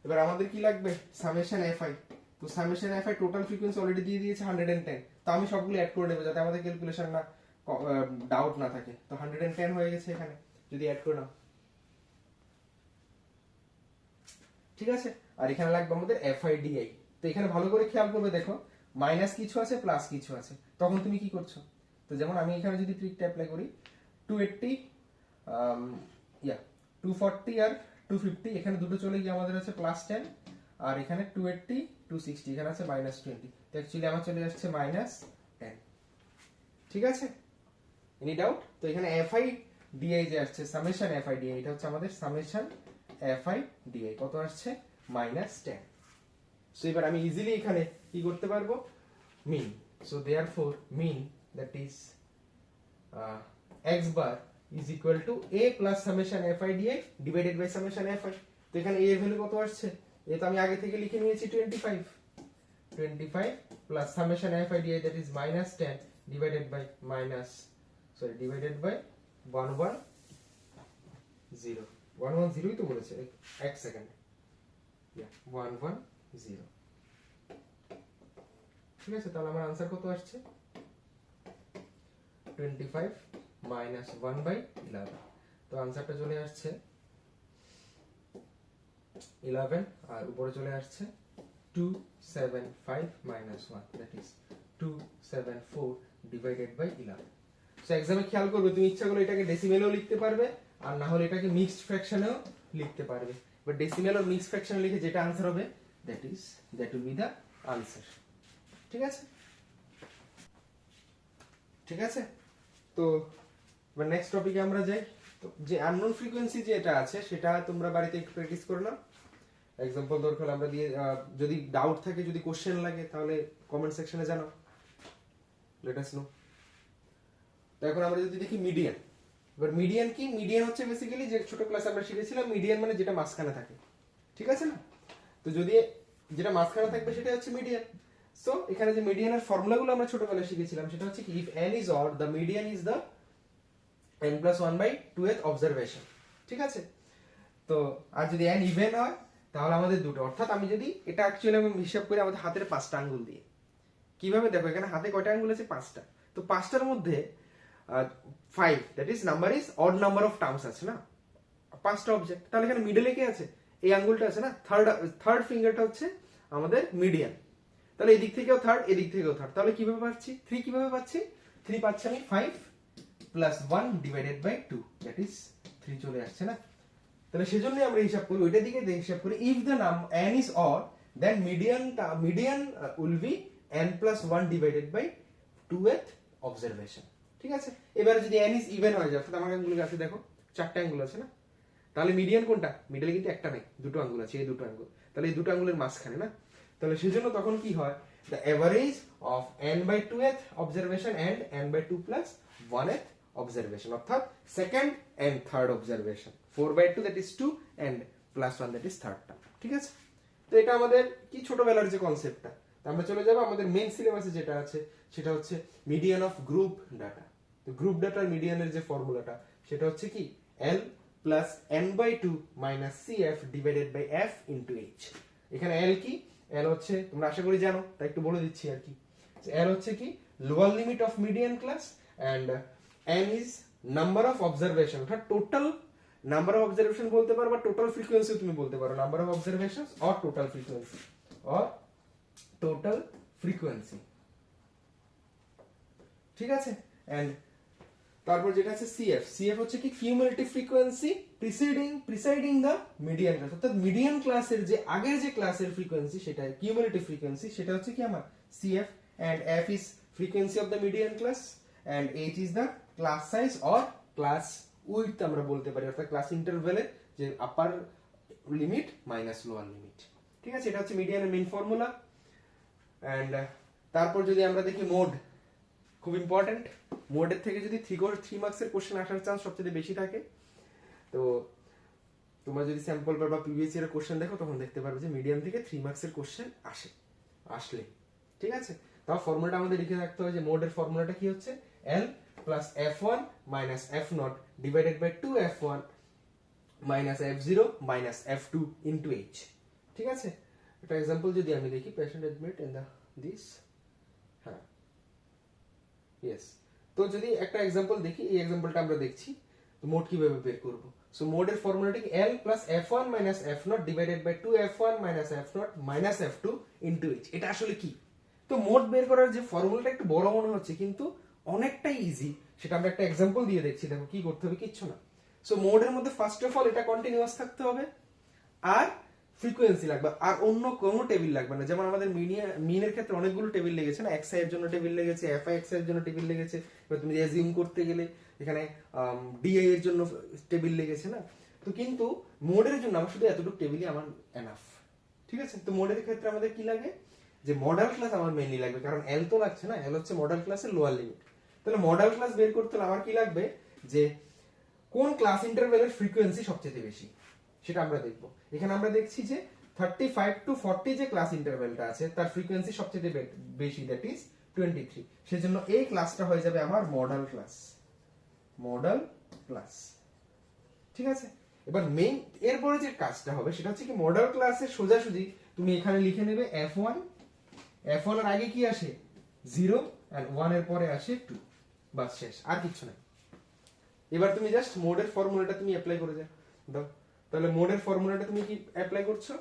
এবার আমাদের কি লাগবে, সামেশন fi। তো summation fi total frequency already দিয়ে দিয়েছে 110, তো আমি সবগুলো অ্যাড করে নেব যাতে আমাদের ক্যালকুলেশন না ডাউট না থাকে। তো 110 হয়ে গেছে এখানে, যদি অ্যাড করে নাও। ঠিক আছে, আর এখানে লাগবে আমাদের fi di। তো এখানে ভালো করে খেয়াল করবে, দেখো মাইনাস কিছু আছে প্লাস কিছু আছে, তখন তুমি কি করছো, তো যেমন আমি এখানে যদি ট্রিকটা অ্যাপ্লাই করি 280 240 আর 250, এখানে দুটো চলে গিয়ে আমাদের আছে প্লাস 10, আর এখানে 280 260, এখানে আছে মাইনাস 20। তো অ্যাকচুয়ালি আমার চলে আসছে মাইনাস 10। ঠিক আছে, এনি ডাউট? তো এখানে এফআই ডিআই যে আসছে সামেশন এফআই ডিআই, এটা হচ্ছে আমাদের সামেশন এফআই ডিআই কত আসছে -10। সো এবার আমি ইজিলি এখানে কি করতে পারবো, mean. So therefore mean that is x bar is equal to a plus summation fi di divided by summation fi। তো এখানে a এর ভ্যালু কত আসছে, এ তো আমি আগে থেকে লিখে নিয়েছি 25 plus summation fi di that is -10 divided by divided by 110 তো বলেছে, এক সেকেন্ড, 110। ঠিক আছে, তাহলে আমার आंसर কত আসছে 25 minus 1/11। তো आंसरটা চলে আসছে 11 আর উপরে চলে আসছে 275 minus 1 that is 274 divided by 11। So एग्जाम-এ খেয়াল করবে, তুমি ইচ্ছা করলে এটাকে ডেসিমেলেও লিখতে পারবে আর না হলে এটাকে মিক্সড ফ্র্যাকশনেও লিখতে পারবে, বাট ডেসিমেল আর মিক্সড ফ্র্যাকশনে লিখে যেটা आंसर হবে that will be the answer। ঠিক আছে, ঠিক আছে। তো এবার নেক্সট টপিকে আমরা যাই। তো যে আননোন ফ্রিকোয়েন্সি যেটা আছে সেটা তোমরা বাড়িতে একটু প্র্যাকটিস করে নাও। एग्जांपल দরকার আমরা দিয়ে, যদি ডাউট থাকে, যদি কোশ্চেন লাগে তাহলে কমেন্ট সেকশনে জানাও, লেট আস নো। তো এখন আমরা যদি দেখি মিডিয়ান। এবার মিডিয়ান কি, মিডিয়ান হচ্ছে বেসিক্যালি যে ছোট ক্লাসে আমরা শিখেছিলাম, মিডিয়ান মানে যেটা মাঝখানে থাকে, ঠিক আছে না? তো যদি যেটা মাঝখানে থাকবে সেটা হচ্ছে মিডিয়ান। সো এখানে যে মিডিয়ানের ফর্মুলাগুলো আমরা ছোটবেলায় শিখেছিলাম সেটা হচ্ছে কি, if n is odd the median is the n plus 1/2th observation। ঠিক আছে, তো আর যদি n ইভেন হয় তাহলে আমাদের দুটো, অর্থাৎ আমি যদি এটা অ্যাকচুয়ালি আমি হিসাব করি আমাদের হাতের 5টা আঙ্গুল দিয়ে, কিভাবে দেখো এখানে হাতে কয়টা আঙ্গুল আছে 5টা, তো 5টার মধ্যে 5 that is number is odd number of terms আছে না, 5টা অবজেক্ট, তাহলে এখানে মিডলে কে আছে, এই আঙ্গুলটা আছে না, থার্ড ফিঙ্গারটা হচ্ছে আমাদের মিডিয়ান। তাহলে এদিক থেকেও থার্ড, এদিক থেকেও থার্ড, তাহলে কিভাবে পাচ্ছি 3, কিভাবে পাচ্ছি 3 পাচ্ছি আমি 5 plus 1 divided by 2 that is 3 চলে আসছে না। তাহলে সেজন্যই আমরা হিসাব করি, ওইটার দিকে হিসাব করি, if the n is odd then median will be n plus 1 divided by 2th observation। ঠিক আছে, এবারে যদি n is even হয়ে যায়, অর্থাৎ আমার আঙ্গুল আছে দেখো 4টা আঙ্গুল আছে না, তাহলে মিডিয়ান কোনটা, মিডলে কিন্তু একটা নেই, দুটো আঙ্গুল আছে, এই দুটো আঙ্গুল, তাহলে এই দুটো আঙ্গুলের মাঝখানে না, তাহলে সেজন্য তখন কি হয়, the average of n/2th observation and n/2 plus 1th observation, অর্থাৎ second and third observation, 4/2 that is 2 and plus 1 that is third টা। ঠিক আছে, তো এটা আমাদের কি ছোটবেলার যে কনসেপ্টটা। তো আমরা চলে যাব আমাদের মেইন সিলেবাসে যেটা আছে সেটা হচ্ছে মিডিয়ান অফ গ্রুপ ডাটা। তো গ্রুপ ডাটার মিডিয়ানের যে ফর্মুলাটা সেটা হচ্ছে কি L plus n/2 minus CF divided by F into H। এখানে L কি, L হচ্ছে তোমরা আশা করি জানো, তাই একটু বলে দিচ্ছি আর কি। L হচ্ছে কি lower limit of median class and n is number of observation, অর্থাৎ টোটাল নাম্বার অফ অবজারভেশন বলতে পারো বা টোটাল ফ্রিকোয়েন্সি তুমি বলতে পারো, number of observations or total frequency. ঠিক আছে, এন্ড তারপর যেটা আছে CF হচ্ছে কি cumulative frequency presiding the median class, অর্থাৎ মিডিয়ান ক্লাসের যে আগের যে ক্লাসের ফ্রিকোয়েন্সি সেটা কিউমুলেটিভ ফ্রিকোয়েন্সি, সেটা হচ্ছে কি আমার CF, and F is frequency of the median class and H is the class size or class width আমরা বলতে পারি, অর্থাৎ ক্লাস ইন্টারভ্যালের যে আপার লিমিট মাইনাস লোয়ার লিমিট। ঠিক আছে, এটা হচ্ছে মিডিয়ানের মেইন ফর্মুলা। এন্ড তারপর যদি আমরা দেখি মোড, খুব ইম্পর্টেন্ট, মোডের থেকে যদি 3 মার্কসের কোশ্চেন আসার চান্স সবচেয়ে বেশি থাকে। তো তোমরা যদি স্যাম্পল বা প্রিভিয়াস ইয়ারের কোশ্চেন দেখো তখন দেখতে পারবে যে মিডিয়ান থেকে 3 মার্কসের কোশ্চেন আসলে। ঠিক আছে, তাও ফর্মুলাটা আমাদের লিখে রাখতে হবে যে মোডের ফর্মুলাটা কি হচ্ছে L plus f1 minus f0 divided by 2f1 minus f0 minus f2 into h। ঠিক আছে, একটা एग्जांपल যদি আমি দেখি, patient admit in the this, হ্যাঁ yes, তো যদি একটা एग्जांपल দেখি, এই एग्जांपलটা আমরা দেখছি, তো মোড কিভাবে বের করব। সো মোডের ফর্মুলাটা কি L plus f1 minus f0 divided by 2f1 minus f0 minus f2 into h। এটা আসলে কি, তো মোড বের করার যে ফর্মুলাটা একটু বড় মনে হচ্ছে কিন্তু অনেকটাই ইজি, সেটা আমরা একটা एग्जांपल দিয়ে দেখছি। দেখো কি করতে হবে, কিচ্ছু না। সো মোডের মধ্যে ফার্স্ট অফ অল এটা কন্টিনিউয়াস থাকতে হবে, আর ফ্রিকোয়েন্সি লাগবে, আর অন্য কোনো টেবিল লাগবে না। যেমন আমাদের মিনের ক্ষেত্রে অনেকগুলো টেবিল লেগেছে না, এক্স এর জন্য টেবিল লেগেছে, এফ আই এক্স এর জন্য টেবিল লেগেছে, এবার তুমি অ্যাজিউম করতে গেলে এখানে ডিআই এর জন্য টেবিল লেগেছে না। তো কিন্তু মোডের জন্য আমার শুধু এতটুকু টেবিলই আমার এনাফ, ঠিক আছে। তো মোডের ক্ষেত্রে আমাদের কি লাগে, যে মডাল ক্লাস আমার মেইনলি লাগবে, কারণ এল তো লাগছে না, এল হচ্ছে মডাল ক্লাসের লোয়ার লিমিট। তাহলে মডাল ক্লাস বের করতে হলে আমার কি লাগবে, যে কোন ক্লাস ইন্টারভ্যালের ফ্রিকোয়েন্সি সবচেয়ে বেশি, সেটা আমরা দেখব। এখানে আমরা দেখছি যে 35 to 40 যে ক্লাস ইন্টারভ্যালটা আছে তার ফ্রিকোয়েন্সি সবচেয়ে বেশি, দ্যাট ইজ 23। সেজন্য এই ক্লাসটা হয়ে যাবে আমার মডাল ক্লাস, মডাল ক্লাস, ঠিক আছে। এবার মেইন এরপরে যে কাজটা হবে সেটা হচ্ছে কি, মডাল ক্লাসের সোজাসুজি তুমি এখানে লিখে নেবে f1, f1 এর আগে কি আসে 0 and 1 এর পরে আসে 2, বাস শেষ, আর কিছু না। এবার তুমি জাস্ট মোডের ফর্মুলাটা তুমি অ্যাপ্লাই করে দাও। তাহলে মোডের ফর্মুলাটা তুমি কি অ্যাপ্লাই করছো,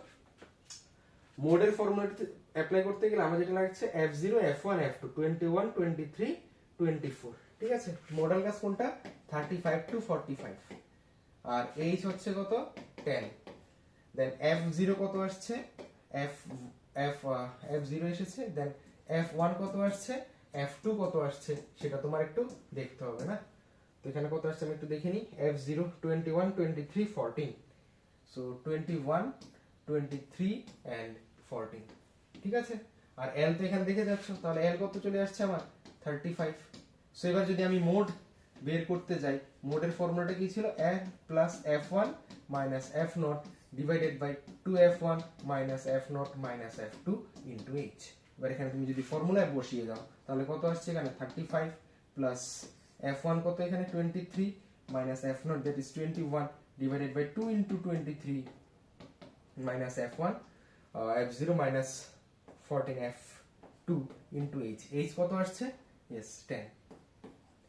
মোডের ফর্মুলাটা অ্যাপ্লাই করতে গেলে আমার যেটা লাগছে f0 f1 f2 21 23 24, ঠিক আছে। মডাল ক্লাস কোনটা 35 to 45, আর h হচ্ছে কত 10, দেন f0 কত আসছে, f0 এসেছে, দেন f1 কত আসছে, f2 কত আসছে সেটা তোমার একটু দেখতে হবে না। তো এখানে কত আসছে আমি একটু দেখে নিই, f0 21 23 14, সো 21 23 and 14, ঠিক আছে। আর l তো এখানে দেখে যাচ্ছ, তাহলে l কত চলে আসছে আমার 35। সো এবার যদি আমি মোড বের করতে যাই, মোডের ফর্মুলাটা কি ছিল, f plus f1 minus f0 divided by 2f1 minus f0 minus f2 into h। এবার এখানে তুমি যদি ফর্মুলায় বসিয়ে দাও তাহলে কত আসছে এখানে 35 প্লাস f1 কত এখানে 23 minus f0 that is 21 divided by 2 into 23 minus f1 f0 minus 14 f2 into h। h কত আসছে, यस 10,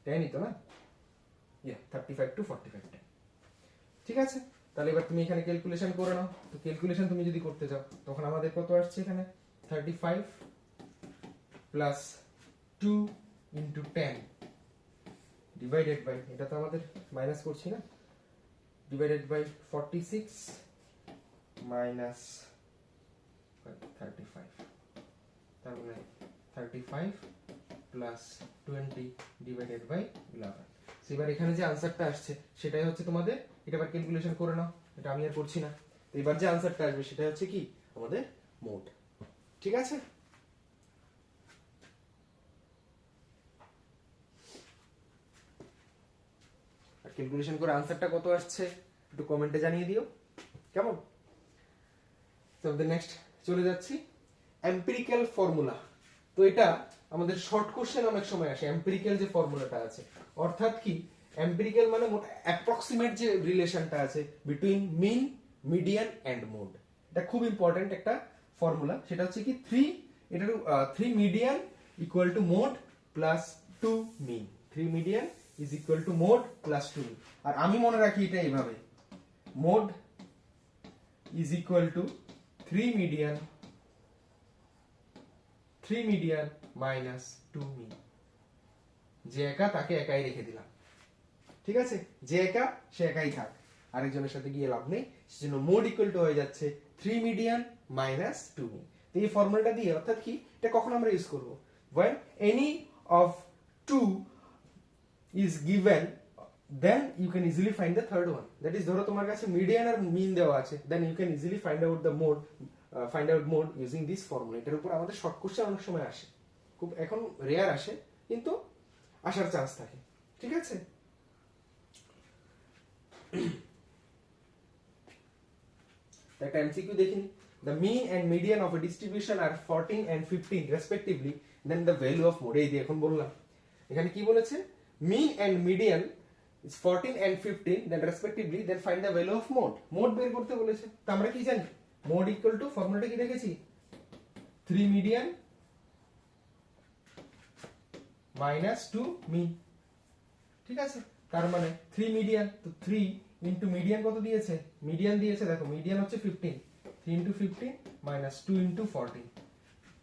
10ই তো না, 35 to 45 10, ঠিক আছে। তাহলে এবার তুমি এখানে ক্যালকুলেশন করে নাও। তো ক্যালকুলেশন তুমি যদি করতে যাও তখন আমাদের কত আসছে এখানে 35 প্লাস 2 ইনটু 10 ডিভাইডেড বাই, এটা তো আমাদের মাইনাস করছি না, ডিভাইডেড বাই 46 মাইনাস 35, তার মানে 35 প্লাস 20 ডিভাইডেড বাই 11। এবার এখানে যে আনসারটা আসছে সেটাই হচ্ছে তোমাদের, এটা আবার ক্যালকুলেশন করে নাও, এটা আমি আর করছি না। তো এবার যে আনসারটা আসবে সেটা হচ্ছে কি আমাদের মোড, ঠিক আছে। আর ক্যালকুলেশন করে আনসারটা কত আসছে একটু কমেন্টে জানিয়ে দিও, কেমন। তো নেক্সট চলে যাচ্ছি এম্পিরিক্যাল ফর্মুলা। তো এটা আমাদের শর্ট কোশ্চেন অনেক সময় আসে, এম্পিরিক্যাল যে ফর্মুলাটা আছে, অর্থাৎ কি এম্পিরিক্যাল মানে মোট অ্যাপ্রক্সিমেট যে রিলেশনটা আছে between mean, median and mode. এটা খুব ইম্পর্টেন্ট একটা ফর্মুলা, সেটা হচ্ছে কি 3 median equal to mode plus 2 mean, 3 median is equal to mode plus 2 mean. আর আমি মনে রাখি এটা এইভাবে, mode is equal to 3 median minus 2 mean. যে একা তাকে একাই রেখে দিলাম, ঠিক আছে, যে একা সে একাই থাক, আরেকজনের সাথে গিয়ে লাভ নেই। সেজন্য মোড ইকুয়াল টু হয়ে যাচ্ছে 3 মিডিয়ান মাইনাস 2 মিন। তো এই ফর্মুলাটা দিয়ে অর্থাৎ কি এটা কখন আমরা ইউজ করব, when any of two is given then you can easily find the third one, that is ধরো তোমার কাছে মিডিয়ান আর মিন দেওয়া আছে, then you can easily find out the mode, find out mode using this formula। এটার উপর আমাদের short question অনেক সময় আসে, খুব এখন রেয়ার আসে কিন্তু আসার চান্স থাকে, ঠিক আছে। একটা এমসিকিউ দেখিনি, the mean and median of a distribution are 14 and 15 respectively, then the value of mode। এই যে এখন বললাম এখানে কি বলেছে, mean and median is 14 and 15 then respectively, then find the value of mode। mode বের করতে বলেছে, তো আমরা কি জানি mode equal to ফর্মুলাটা কি রেখেছি 3 median minus 2 mean, ঠিক আছে। তার মানে 3 মিডিয়ান, তো 3 ইনটু মিডিয়ান কত দিয়েছে, মিডিয়ান দিয়েছে দেখো, মিডিয়ান হচ্ছে 15, 3 ইনটু 15 মাইনাস 2 ইনটু 14,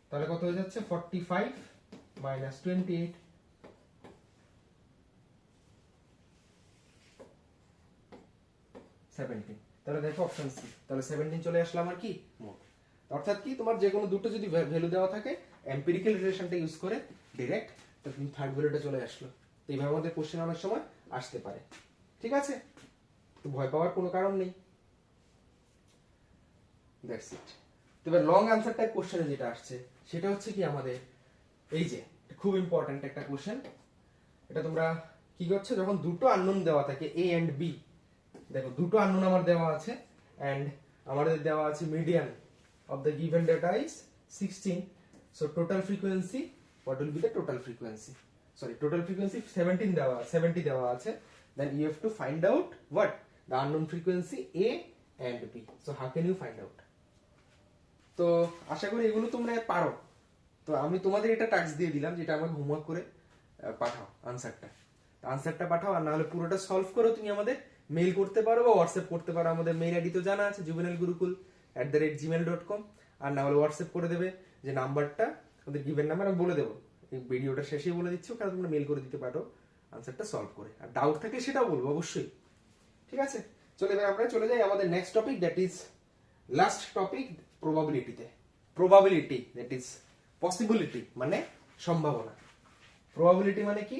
তাহলে কত হয়ে যাচ্ছে 45 মাইনাস 28, তাহলে দেখো অপশন সি, তাহলে 17 চলে আসলো আমার কি মোট। অর্থাৎ কি তোমার যে কোনো দুটো যদি ভ্যালু দেওয়া থাকে এম্পিরিক্যাল রিলেশনটা ইউজ করে ডাইরেক্ট, তো তুমি থার্ড ভ্যালুটা চলে আসলো। তো এইভাবে আমাদের কোশ্চেন অনেক সময় আসতে পারে, ঠিক আছে? তো ভয় পাওয়ার কোনো কারণ নেই, দ্যাটস ইট। তো এবার লং আনসার টাইপ কোশ্চেনে যেটা আসছে সেটা হচ্ছে কি আমাদের এই যে খুব ইম্পর্টেন্ট একটা কোশ্চেন। এটা তোমরা কি করছো, যখন দুটো আননোন দেওয়া থাকে এ এন্ড বি, দেখো দুটো আননোন আমার দেওয়া আছে এন্ড আমাদের দেওয়া আছে median of the given data is 16, so total frequency, what will be the total frequency, sorry total frequency 70 দেওয়া আছে, then you have to find out what the unknown frequency A and B, so how can you find out? তো আশা করি এগুলো তোমরা পারো। তো আমি তোমাদের এটা টাস্ক দিয়ে দিলাম যেটা আমাকে হোমওয়ার্ক করে পাঠাও আনসারটা পাঠাও, আর না হলে পুরোটা সলভ করে তুমি আমাদের মেইল করতে পারো বা হোয়াটসঅ্যাপ করতে পারো। আমাদের মেইল আইডি তো জানা আছে juvenilgurukul@gmail.com, আর না হলে হোয়াটসঅ্যাপ করে দেবে যে নাম্বারটা, আমাদের গিভেন নাম্বার আমি বলে দেবো এই ভিডিওটা শেষেই বলে দিচ্ছি, কারণ তোমরা মেইল করে দিতে পারো আনসারটা সলভ করে, আর ডাউট থাকলে সেটাও বলবো অবশ্যই, ঠিক আছে? চলে এবার আমরা চলে যাই আমাদের next topic, that is last topic প্রবাবিলিটিতে। প্রবাবিলিটি দ্যাট ইজ পসিবিলিটি মানে সম্ভাবনা, প্রবাবিলিটি মানে কি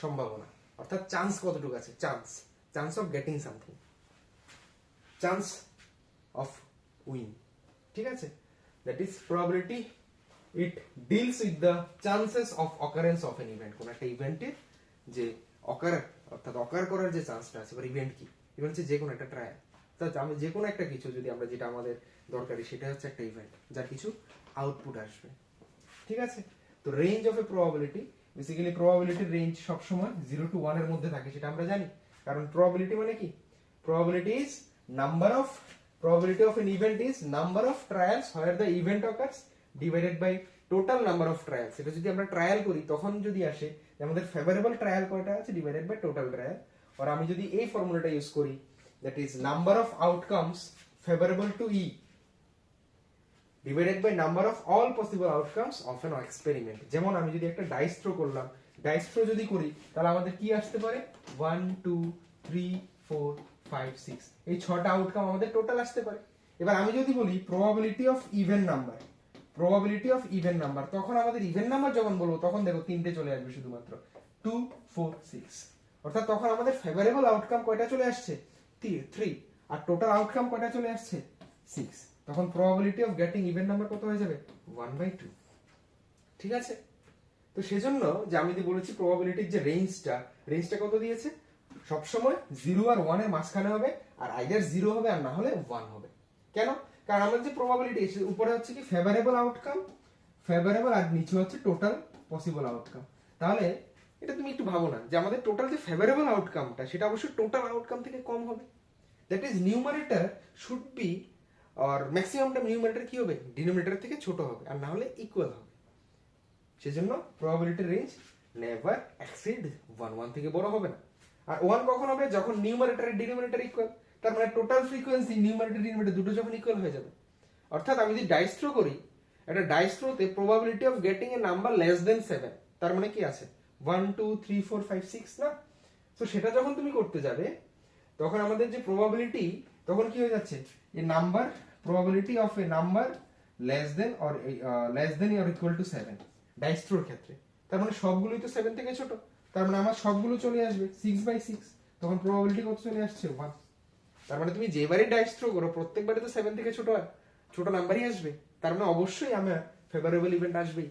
সম্ভাবনা, অর্থাৎ চান্স কতটুকু আছে, chance of getting something, chance of win, ঠিক আছে? That is probability, it deals with the chances of occurrence of N event. কোন একটা ইভেন্টের যে অকার করার যে চান্সটা আছে, ইভেন্ট কি, ইভেন্ট হচ্ছে যে কোনো একটা ট্রায়াল, আমি যে কোনো একটা কিছু যদি আমরা যেটা আমাদের দরকারি সেটা হচ্ছে একটা ইভেন্ট যার কিছু আউটপুট আসবে, ঠিক আছে? তো range of a probability, basically প্রবাবিলিটির রেঞ্জ সবসময় 0 to 1 এর মধ্যে থাকে, সেটা আমরা জানি, কারণ প্রবাবিলিটি মানে কি, probability is probability of an event is number of trials where the event occurs divided by total number of trials। এটা যদি আমরা ট্রায়াল করি তখন যদি আসে যে আমাদের ফেভারেবল ট্রায়াল কয়টা আছে ডিভাইডেড বাই টোটাল ট্রায়াল, আর আমি যদি এই ফর্মুলাটা ইউজ করি that is number of outcomes favourable to E divided by number of all possible outcomes of an experiment. যেমন আমি যদি একটা ডাইস থ্রো করলাম, ডাইস থ্রো যদি করি তাহলে আমাদের কি আসতে পারে 1 2 3 4 5 6, এই 6টা আউটকাম আমাদের টোটাল আসতে পারে। এবার আমি যদি বলি প্রবাবিলিটি অফ ইভেন নাম্বার, তখন আমাদের ইভেন নাম্বার যখন বলবো তখন দেখো তিনটে চলে আসবে শুধুমাত্র 2 4 6, অর্থাৎ তখন আমাদের ফেভারেবল আউটকাম কয়টা চলে আসছে 3, আর টোটাল আউটকাম কয়টা চলে আসছে 6, তখন probability of getting even number কত হয়ে যাবে 1/2, ঠিক আছে? তো সেজন্য যে আমি যে বলেছি প্রবাবিলিটির যে রেঞ্জটা কত দিয়েছে, সবসময় 0 আর 1 এর মাঝখানে হবে, আর আইদার 0 হবে আর না হলে 1 হবে। কেন? কারণ আমাদের যে প্রবাবিলিটি উপরে হচ্ছে কি ফেভারেবল আর নিচে হচ্ছে টোটাল পসিবল আউটকাম। তাহলে এটা তুমি একটু ভাবো না যে আমাদের টোটাল যে ফেভারেবল আউটকামটা সেটা অবশ্যই টোটাল আউটকাম থেকে কম হবে, that is numerator should be, আর ম্যাক্সিমাম টাইম নিউমারেটর কি হবে ডিনোমিনেটর থেকে ছোট হবে, আর না হলে ইকুয়াল হবে। সেজন্য প্রবাবিলিটি রেঞ্জ নেভার এক্সিড 1 থেকে বড় হবে না। আর 1 কখন হবে, যখন নিউমারেটর আর ডিনোমিনেটর ইকুয়াল, তার মানে টোটাল ফ্রিকোয়েন্সি নিউমারেটর ডিনোমিনেটর দুটো যখন ইকুয়াল হয়ে যাবে। অর্থাৎ আমি যদি ডাইস থ্রো করি, একটা ডাইস থ্রোতে probability of getting a number less than 7, তার মানে কি আছে 1 2 3 4 5 6 না? তো সেটা যখন তুমি করতে যাবে তখন আমাদের যে প্রবাবিলিটি তখন কি হয়ে যাচ্ছে, a number probability of a number less than or equal to 7 dice থ্রোর ক্ষেত্রে, তার মানে সবগুলোই তো 7 থেকে ছোট, তার মানে আমার সবগুলো চলে আসবে 6/6, তখন প্রবাবিলিটি কত চলে আসছে 1। তার মানে তুমি যেবারে ডাইস থ্রো করো প্রত্যেকবারে তো 7 থেকে ছোট নাম্বারই আসবে, তার মানে অবশ্যই আমার ফেভারেবল ইভেন্ট আসবেই।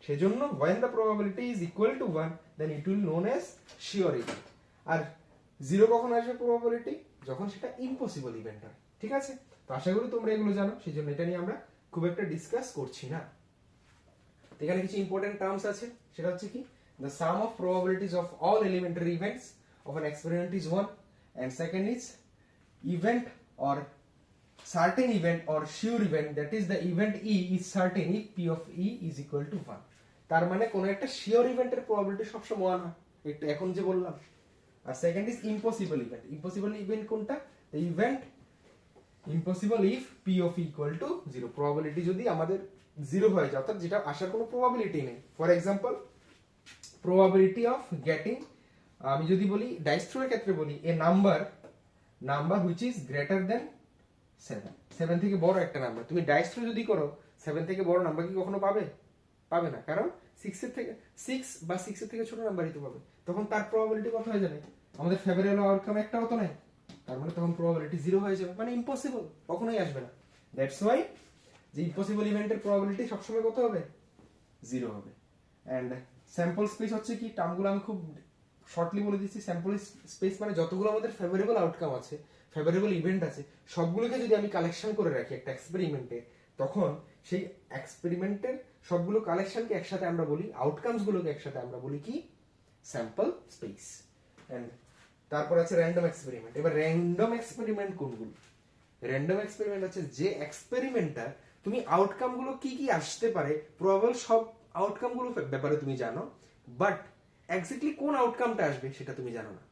সেজন্য when the probability is equal to 1 then it will known as sure event। আর 0 কখন আসবে প্রবাবিলিটি, যখন সেটা ইম্পসিবল ইভেন্ট হয়, ঠিক আছে? তো আশা করি তোমরা এগুলো জানো, সেজন্য এটা নিয়ে আমরা খুব একটা ডিসকাস করছি না। এখানে কিছু ইম্পর্টেন্ট টার্মস আছে, সেটা হচ্ছে কি the sum of probabilities of all elementary events of an experiment is 1, and second is event or certain event or sure event, that is the event E is certain if P of E is equal to 1। তার মানে কোন একটা sure ইভেন্টের probability সবসময় 1 হয়, এটা এখন যে বললাম। আর সেকেন্ড ইজ ইম্পসিবল ইভেন্ট কোনটা, the event impossible if P of E equal to 0, probability যদি আমাদের 0 হয়ে যায়, অর্থাৎ যেটা আসার কোনো প্রবাবিলিটি নেই। For example probability of getting, আমি যদি বলি ডাইস থ্রো এর ক্ষেত্রে বলি এ number which is greater than 7 7 থেকে বড় একটা নাম্বার তুমি ডাইস থ্রো যদি করো 7 থেকে বড় নাম্বার কি কখনো পাবে? পাবে না, কারণ 6 এর থেকে 6 বা 6 এর থেকে ছোট নাম্বারই তো পাবে। তখন তার প্রবাবিলিটি কত হয়ে যাবে? আমাদের ফেভারেবল আউটকাম একটাও তো নাই, তার মানে তখন প্রবাবিলিটি 0 হয়ে যাবে, মানে ইম্পসিবল, কখনোই আসবে না। দ্যাটস ওয়াই যে ইম্পসিবল ইভেন্টের প্রবাবিলিটি সবসময় কত হবে? 0 হবে। এন্ড স্যাম্পল স্পেস হচ্ছে কি, টার্মগুলো আমি খুব শর্টলি বলে দিচ্ছি। স্যাম্পল স্পেস মানে যতগুলো আমাদের ফেভারেবল আউটকাম আছে, ফেভারেবল ইভেন্ট আছে, সবগুলোকে যদি আমি কালেকশন করে রাখি একটা এক্সপেরিমেন্টে, তখন সেই এক্সপেরিমেন্টের সবগুলো কালেকশনকে একসাথে আমরা বলি, আউটকামস গুলোকে একসাথে আমরা বলি কি? Sample space. এন্ড তারপর আছে র্যান্ডম এক্সপেরিমেন্ট। এবার র্যান্ডম এক্সপেরিমেন্ট কোনগুলো? র্যান্ডম এক্সপেরিমেন্ট হচ্ছে যে এক্সপেরিমেন্টটা তুমি আউটকাম গুলো কি কি আসতে পারে, প্রবাবল সব আউটকাম গুলো ব্যাপারে তুমি জানো, বাট এক্স্যাক্টলি কোন আউটকামটা আসবে সেটা তুমি জানো না।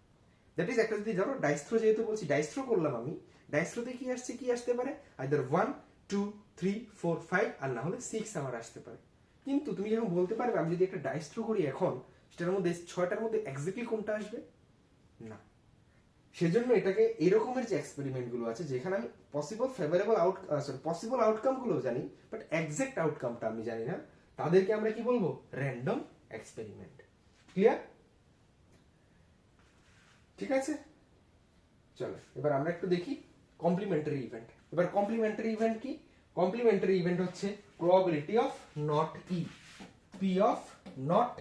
দ্যাট ইজ একটা, যদি ধরো ডাইস থ্রো, যেহেতু বলছি ডাইস থ্রো করলাম আমি, ডাইস থ্রোতে কি আসছে, কি আসতে পারে? আইদার 1 2 3 4 5 আর না হলে 6 আমার আসতে পারে। কিন্তু তুমি যখন বলতে পারবে আমি যদি একটা ডাইস থ্রো করি এখন, সেটার মধ্যে 6টার মধ্যে এক্স্যাক্টলি কোনটা আসবে? না। সেজন্য এটাকে এরকমের যে এক্সপেরিমেন্ট গুলো আছে, যেখানে আমি পসিবল ফেভারেবল পসিবল আউটকাম গুলো জানি, বাট এক্সাক্ট আউটকামটা আমি জানি না, তাদেরকে আমরা কি বলবো? Random experiment. ক্লিয়ার? ঠিক আছে, চলো এবার আমরা একটু দেখি কমপ্লিমেন্টারি ইভেন্ট। এবার কমপ্লিমেন্টারি ইভেন্ট কি? কমপ্লিমেন্টারি ইভেন্ট হচ্ছে probability of not E, P of not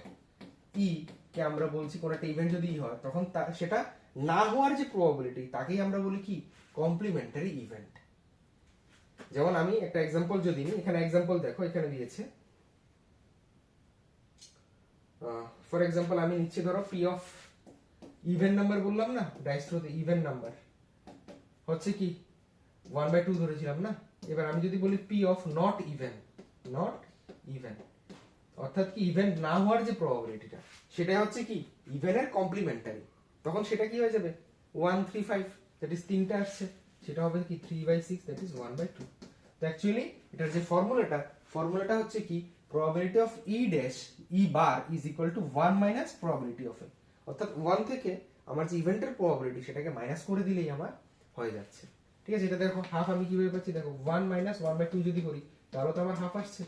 E কে আমরা বলছি কোন একটা ইভেন্ট যদি হয়, তখন সেটা না হওয়ার যে প্রবাবিলিটি, তাকেই আমরা বলি কি? Complementary event. যেমন আমি একটা এক্সাম্পল যদি নিই, এখানে এক্সাম্পল দেখো, এখানে দিয়েছে ফর এক্সাম্পল আমি নিচ্ছি ধরো পি অফ ইভেন নাম্বার, বললাম না ডাইস থ্রোতে ইভেন নাম্বার হচ্ছে কি 1/2 ধরেছিলাম না। এবার আমি যদি বলি P of not even, not even অর্থাৎ কি ইভেন না হওয়ার যে প্রবাবিলিটিটা, সেটা হচ্ছে কি ইভেনের কমপ্লিমেন্টারি, তখন সেটা কি হয়ে যাবে? 1 3 5, দ্যাট ইজ 3টা আসছে, সেটা হবে কি 3/6, দ্যাট ইজ 1/2। তো অ্যাকচুয়ালি এটার যে ফর্মুলাটা হচ্ছে কি, probability of e dash e bar is equal to 1 minus probability of a, অর্থাৎ 1 থেকে আমার যে ইভেন্টের প্রবাবিলিটি সেটাকে মাইনাস করে দিলেই আমার হয়ে যাচ্ছে। ঠিক আছে, এটা দেখো হাফ আমি কিভাবে পাচ্ছি, দেখো 1 minus 1/2 যদি করি তাহলে তো আমার হাফ আসছে।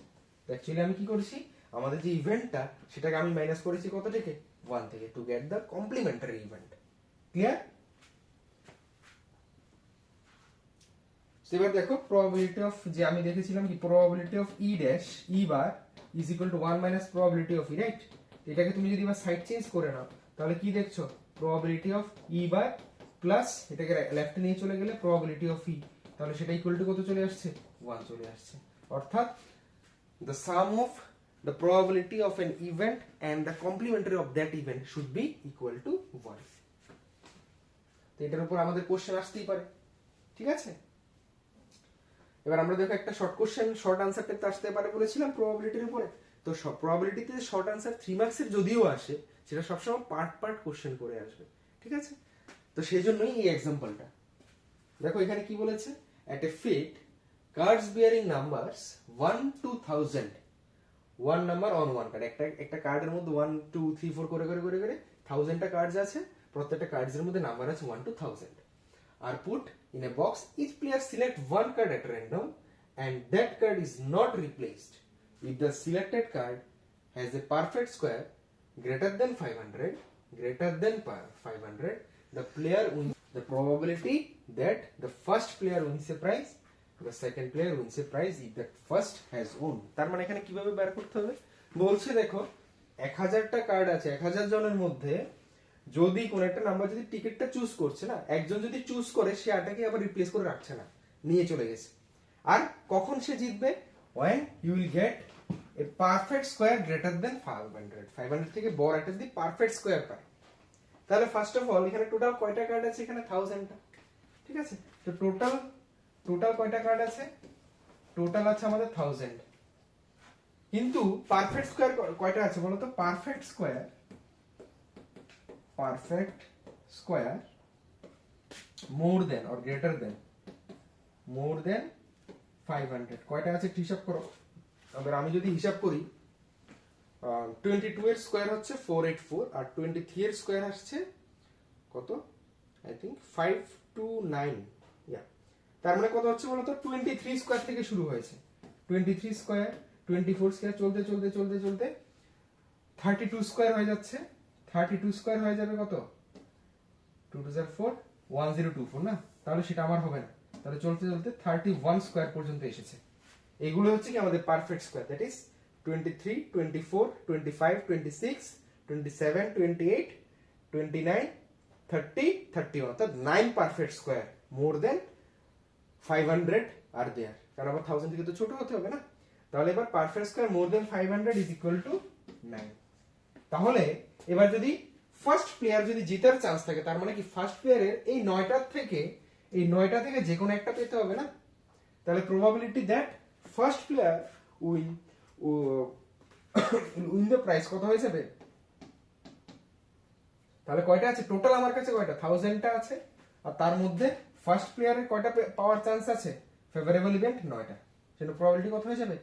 অ্যাকচুয়ালি আমি কি করেছি, আমাদের যে ইভেন্টটা সেটাকে আমি মাইনাস করেছি কত থেকে? 1 থেকে, to get the complementary event. Clear? এবার দেখো প্রবাবিলিটি অফ, যে আমি দেখেছিলাম কি probability of E dash E bar is equal to 1 minus probability of E, right? এটাকে তুমি যদি এবার সাইড চেঞ্জ করে নাও, তাহলে কি দেখছো? Probability of E bar plus এটাকে লেফটে নিয়ে চলে গেলে প্রবাবিলিটি অফ ই, তাহলে সেটা ইকুয়াল টু কত চলে আসছে? 1 চলে আসছে। অর্থাৎ the sum of the probability of an event and the complementary of that event should be equal to 1. তো এটার উপর আমাদের কোশ্চেন আসতেই পারে। ঠিক আছে, এবার আমরা দেখো একটা short question, short answer type আসতে পারে বলেছিলাম প্রবাবিলিটির উপরে। তো প্রবাবিলিটিতে শর্ট আনসার 3 মার্কসের যদিও আসে, সেটা সবসময় পার্ট করে করে আসবে। ঠিক আছে, তো সেই জন্যই এই এক্সাম্পলটা দেখো, এখানে কি বলেছে? at a fete cards bearing numbers 1 to 1000, one number on one card, একটা কার্ডের মধ্যে 1 2 3 4 করে করে করে করে 1000টা কার্ডস আছে, প্রত্যেকটা কার্ডসের মধ্যে নাম্বার আছে 1 to 1000, are put in a box. Each player select one card at random and that card is not replaced. If the selected card has a perfect square greater than 500, the player wins. The probability that the first player wins a prize, the second player wins a prize if the first has won. তার মানে এখানে কিভাবে বের করতে হবে? বলছে দেখো 1000টা card আছে, 1000 জনের মধ্যে যদি কোন একটা নাম্বার যদি টিকিটটা চুজ করছে না, একজন যদি চুজ করে সে আটাকে আবার রিপ্লেস করে রাখছে না, নিয়ে চলে গেছে। আর কখন সে জিতবে? when you will get a perfect square greater than 500 থেকে বড় একটা যদি পারফেক্ট স্কয়ার পায়। তাহলে ফার্স্ট অফ অল এখানে টোটাল কয়টা কার্ড আছে? এখানে 1000টা। ঠিক আছে, তো টোটাল কয়টা কার্ড আছে? টোটাল আছে আমাদের 1000, কিন্তু পারফেক্ট স্কয়ার কয়টা আছে বলো তো? Perfect square more than or greater than 500 কয়টা আছে হিসাব করো। এবার আমি যদি হিসাব করি 22 এর স্কয়ার হচ্ছে 484 আর 23 এর স্কয়ার আসছে কত? আই থিংক 529, ইয়া তার মানে কত হচ্ছে বলতো 23 স্কয়ার থেকে শুরু হয়েছে, 23 স্কয়ার 24 স্কয়ার চলতে চলতে চলতে চলতে 32 স্কয়ার হয়ে যাচ্ছে, 32 স্কয়ার হয়ে যাবে কত 2 2 4 1024 না, তাহলে সেটা আমার হবে না, তাহলে চলতে চলতে 31 স্কয়ার পর্যন্ত এসেছে। এগুলো হচ্ছে কি আমাদের পারফেক্ট স্কয়ার, দ্যাট ইজ 23 24 25 26 27 28 29 30 31, অর্থাৎ 9 পারফেক্ট স্কয়ার মোর দেন 500 আর দেয়ার, কারণ আবার 1000 থেকে তো ছোট হতে হবে না। তাহলে এবার perfect square more than 500 is equal to 9। তাহলে এবার যদি ফার্স্ট প্লেয়ার যদি জিতার চান্স থাকে, তার মানে কি ফার্স্ট প্লেয়ারের এই 9টা থেকে যে কোনো একটা পেতে হবে না, তাহলে probability that first player win the prize কত হয়ে যাবে, তাহলে কয়টা আছে টোটাল আমার কাছে, কয়টা 1000টা আছে, আর তার মধ্যে ফার্স্ট প্লেয়ারের কয়টা পাওয়ার চান্স আছে, ফেভারেবল ইভেন্ট 9টা, সেটা প্রবাবিলিটি কত হয়ে যাবে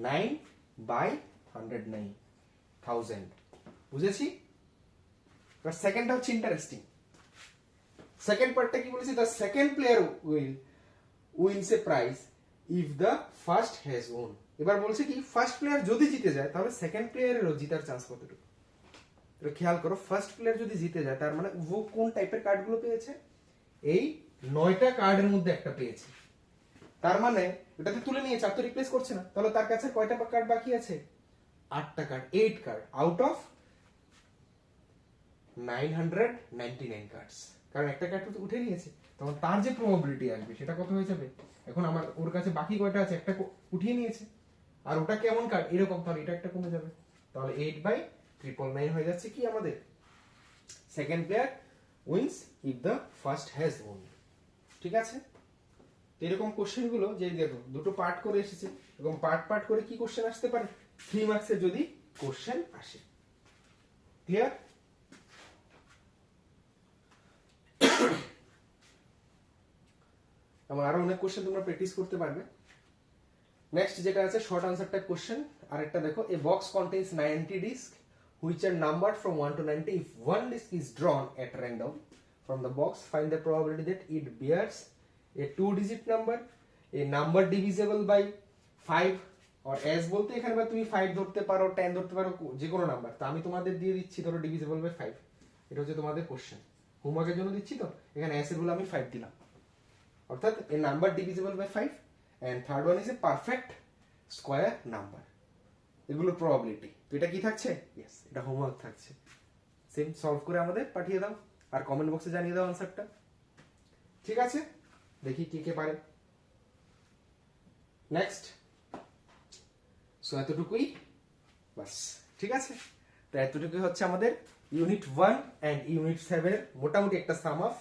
9/109,000। বুঝেছি? এবার সেকেন্ডটা হচ্ছে ইন্টারেস্টিং। সেকেন্ড পার্টটা কি বলেছি, the second player wins a prize if the first has on. এবার বলছে কি ফার্স্ট প্লেয়ার যদি জিতে যায় তাহলে সেকেন্ড প্লেয়ারেরও জিতার চান্স কতটুকু। খেয়াল করো, ফার্স্ট প্লেয়ার যদি জিতে যায় তার মানে ও কোন টাইপের কার্ডগুলো পেয়েছে, এই 9টা কার্ডের মধ্যে একটা পেয়েছে, তার মানে এটাতে তুলে নিয়ে চার তো রিপ্লেস করছে না, তাহলে তার কাছে কয়টা কার্ড বাকি আছে, 8টা card, 8 card out of 999 cards, কারণ একটা কার্ড তো উঠে নিয়েছে, তখন তার যে প্রবাবিলিটি আসবে সেটা কত হয়ে যাবে, এখন আমার ওর কাছে বাকি কয়টা আছে, একটা উঠিয়ে নিয়েছে, আর ওটা কেমন কার্ড এরকম, তাহলে এটা একটা কমে যাবে, তাহলে 8/999 হয়ে যাচ্ছে কি আমাদের second player wins if the first has won. ঠিক আছে? এরকম কোশ্চেন গুলো যে দেখো দুটো পার্ট করে এসেছে, এবং পার্ট করে কি কোশ্চেন আসতে পারে, 3 মার্কসের যদি কোশ্চেন আসে। ক্লিয়ার? এবং আরো অনেক কোশ্চেন তোমরা প্র্যাকটিস করতে পারবে। নেক্সট যেটা আছে শর্ট আনসার টাইপ কোশ্চেন, আরেকটা দেখো, a box contains 90 disc which are numbered from 1 to 90. If one disc is drawn at random from the box, find the probability that it bears a 2-digit number, a number divisible by 5, or as বলতে এখানে বা তুমি 5 ধরতে পারো, 10 ধরতে পারো, যে কোনো নাম্বার। তো আমি তোমাদের দিয়ে দিচ্ছি ধরো divisible by 5, এটা হচ্ছে তোমাদের কোশ্চেন, হোমওয়ার্কের জন্য দিচ্ছি, তো এখানে এস এর গুলো আমি 5 দিলাম, অর্থাৎ a number divisible by 5, and third one is a perfect square number। এগুলো প্রবাবিলিটি। তো এটা কি থাকছে, यस এটা হোমওয়ার্ক থাকছে, সেম সলভ করে আমাদের পাঠিয়ে দাও, আর কমেন্ট বক্সে জানিয়ে দাও আনসারটা। ঠিক আছে, দেখি কে কে পারে। নেক্সট, সো এতটুকুই বাস। ঠিক আছে, তো এতটুকুই হচ্ছে আমাদের ইউনিট 1 এন্ড ইউনিট 7 এর মোটামুটি একটা সাম অফ।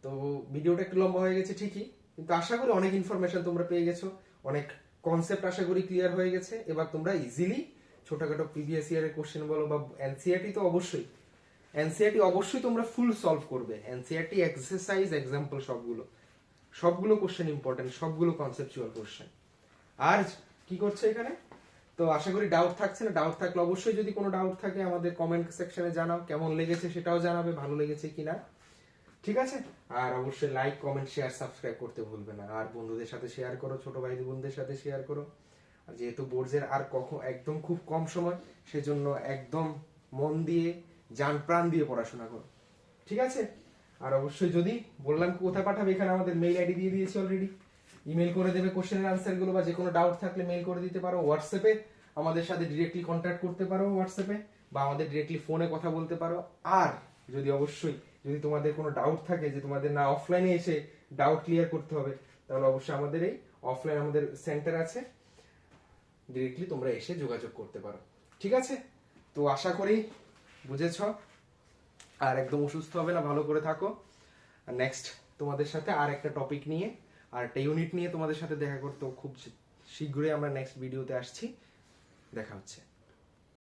তো ভিডিওটা একটু লম্বা হয়ে গেছে ঠিকই, কিন্তু আশা করি অনেক ইনফরমেশন তোমরা পেয়ে গেছো, অনেক কনসেপ্ট আশা করি ক্লিয়ার হয়ে গেছে। এবার তোমরা ইজিলি ছোটখাটো প্রিভিয়াস ইয়ারের কোশ্চেন বলো বা এনসিইআরটি, তো অবশ্যই এনসিইআরটি অবশ্যই তোমরা ফুল সলভ করবে। এনসিইআরটি এক্সারসাইজ এক্সাম্পল সবগুলো কোশ্চেন ইম্পর্টেন্ট, সবগুলো কনসেপচুয়াল কোশ্চেন। আর কি করছে এখানে, তো আশা করি ডাউট থাকছে না। ডাউট থাকলে অবশ্যই যদি কোনো ডাউট থাকে আমাদের কমেন্ট সেকশনে জানাও, কেমন লেগেছে সেটাও জানাবে, ভালো লেগেছে কিনা। ঠিক আছে, আর অবশ্যই লাইক কমেন্ট শেয়ার সাবস্ক্রাইব করতে ভুলবে না, আর বন্ধুদের সাথে শেয়ার করো, ছোট ভাই বোনদের সাথে শেয়ার করো। আর যেহেতু বোর্ডের আর একদম খুব কম সময়, সেজন্য একদম মন দিয়ে জান প্রাণ দিয়ে পড়াশোনা করো। ঠিক আছে, আর অবশ্যই যদি বললাম কোথায় পাঠাবে, এখানে আমাদের মেইল আইডি দিয়ে দিয়েছি অলরেডি, ইমেল করে দেবে কোশ্চেনের আনসার গুলো, বা যে কোনো ডাউট থাকলে মেইল করে দিতে পারো। হোয়াটসঅ্যাপে আমাদের সাথে ডিরেক্টলি কন্ট্যাক্ট করতে পারো হোয়াটসঅ্যাপে, বা আমাদের ডিরেক্টলি ফোনে কথা বলতে পারো। আর যদি অবশ্যই যদি তোমাদের কোনো ডাউট থাকে যে তোমাদের না অফলাইনে এসে ডাউট ক্লিয়ার করতে হবে, তাহলে অবশ্যই আমাদের এই অফলাইন আমাদের সেন্টার আছে, ডিরেক্টলি তোমরা এসে যোগাযোগ করতে পারো। ঠিক আছে, তো আশা করি বুঝেছ, আর একদম অসুস্থ হবে না, ভালো করে থাকো। আর নেক্সট তোমাদের সাথে আর একটা টপিক নিয়ে, আর একটা ইউনিট নিয়ে তোমাদের সাথে দেখা করতে খুব শীঘ্রই আমরা নেক্সট ভিডিওতে আসছি। দেখা হচ্ছে।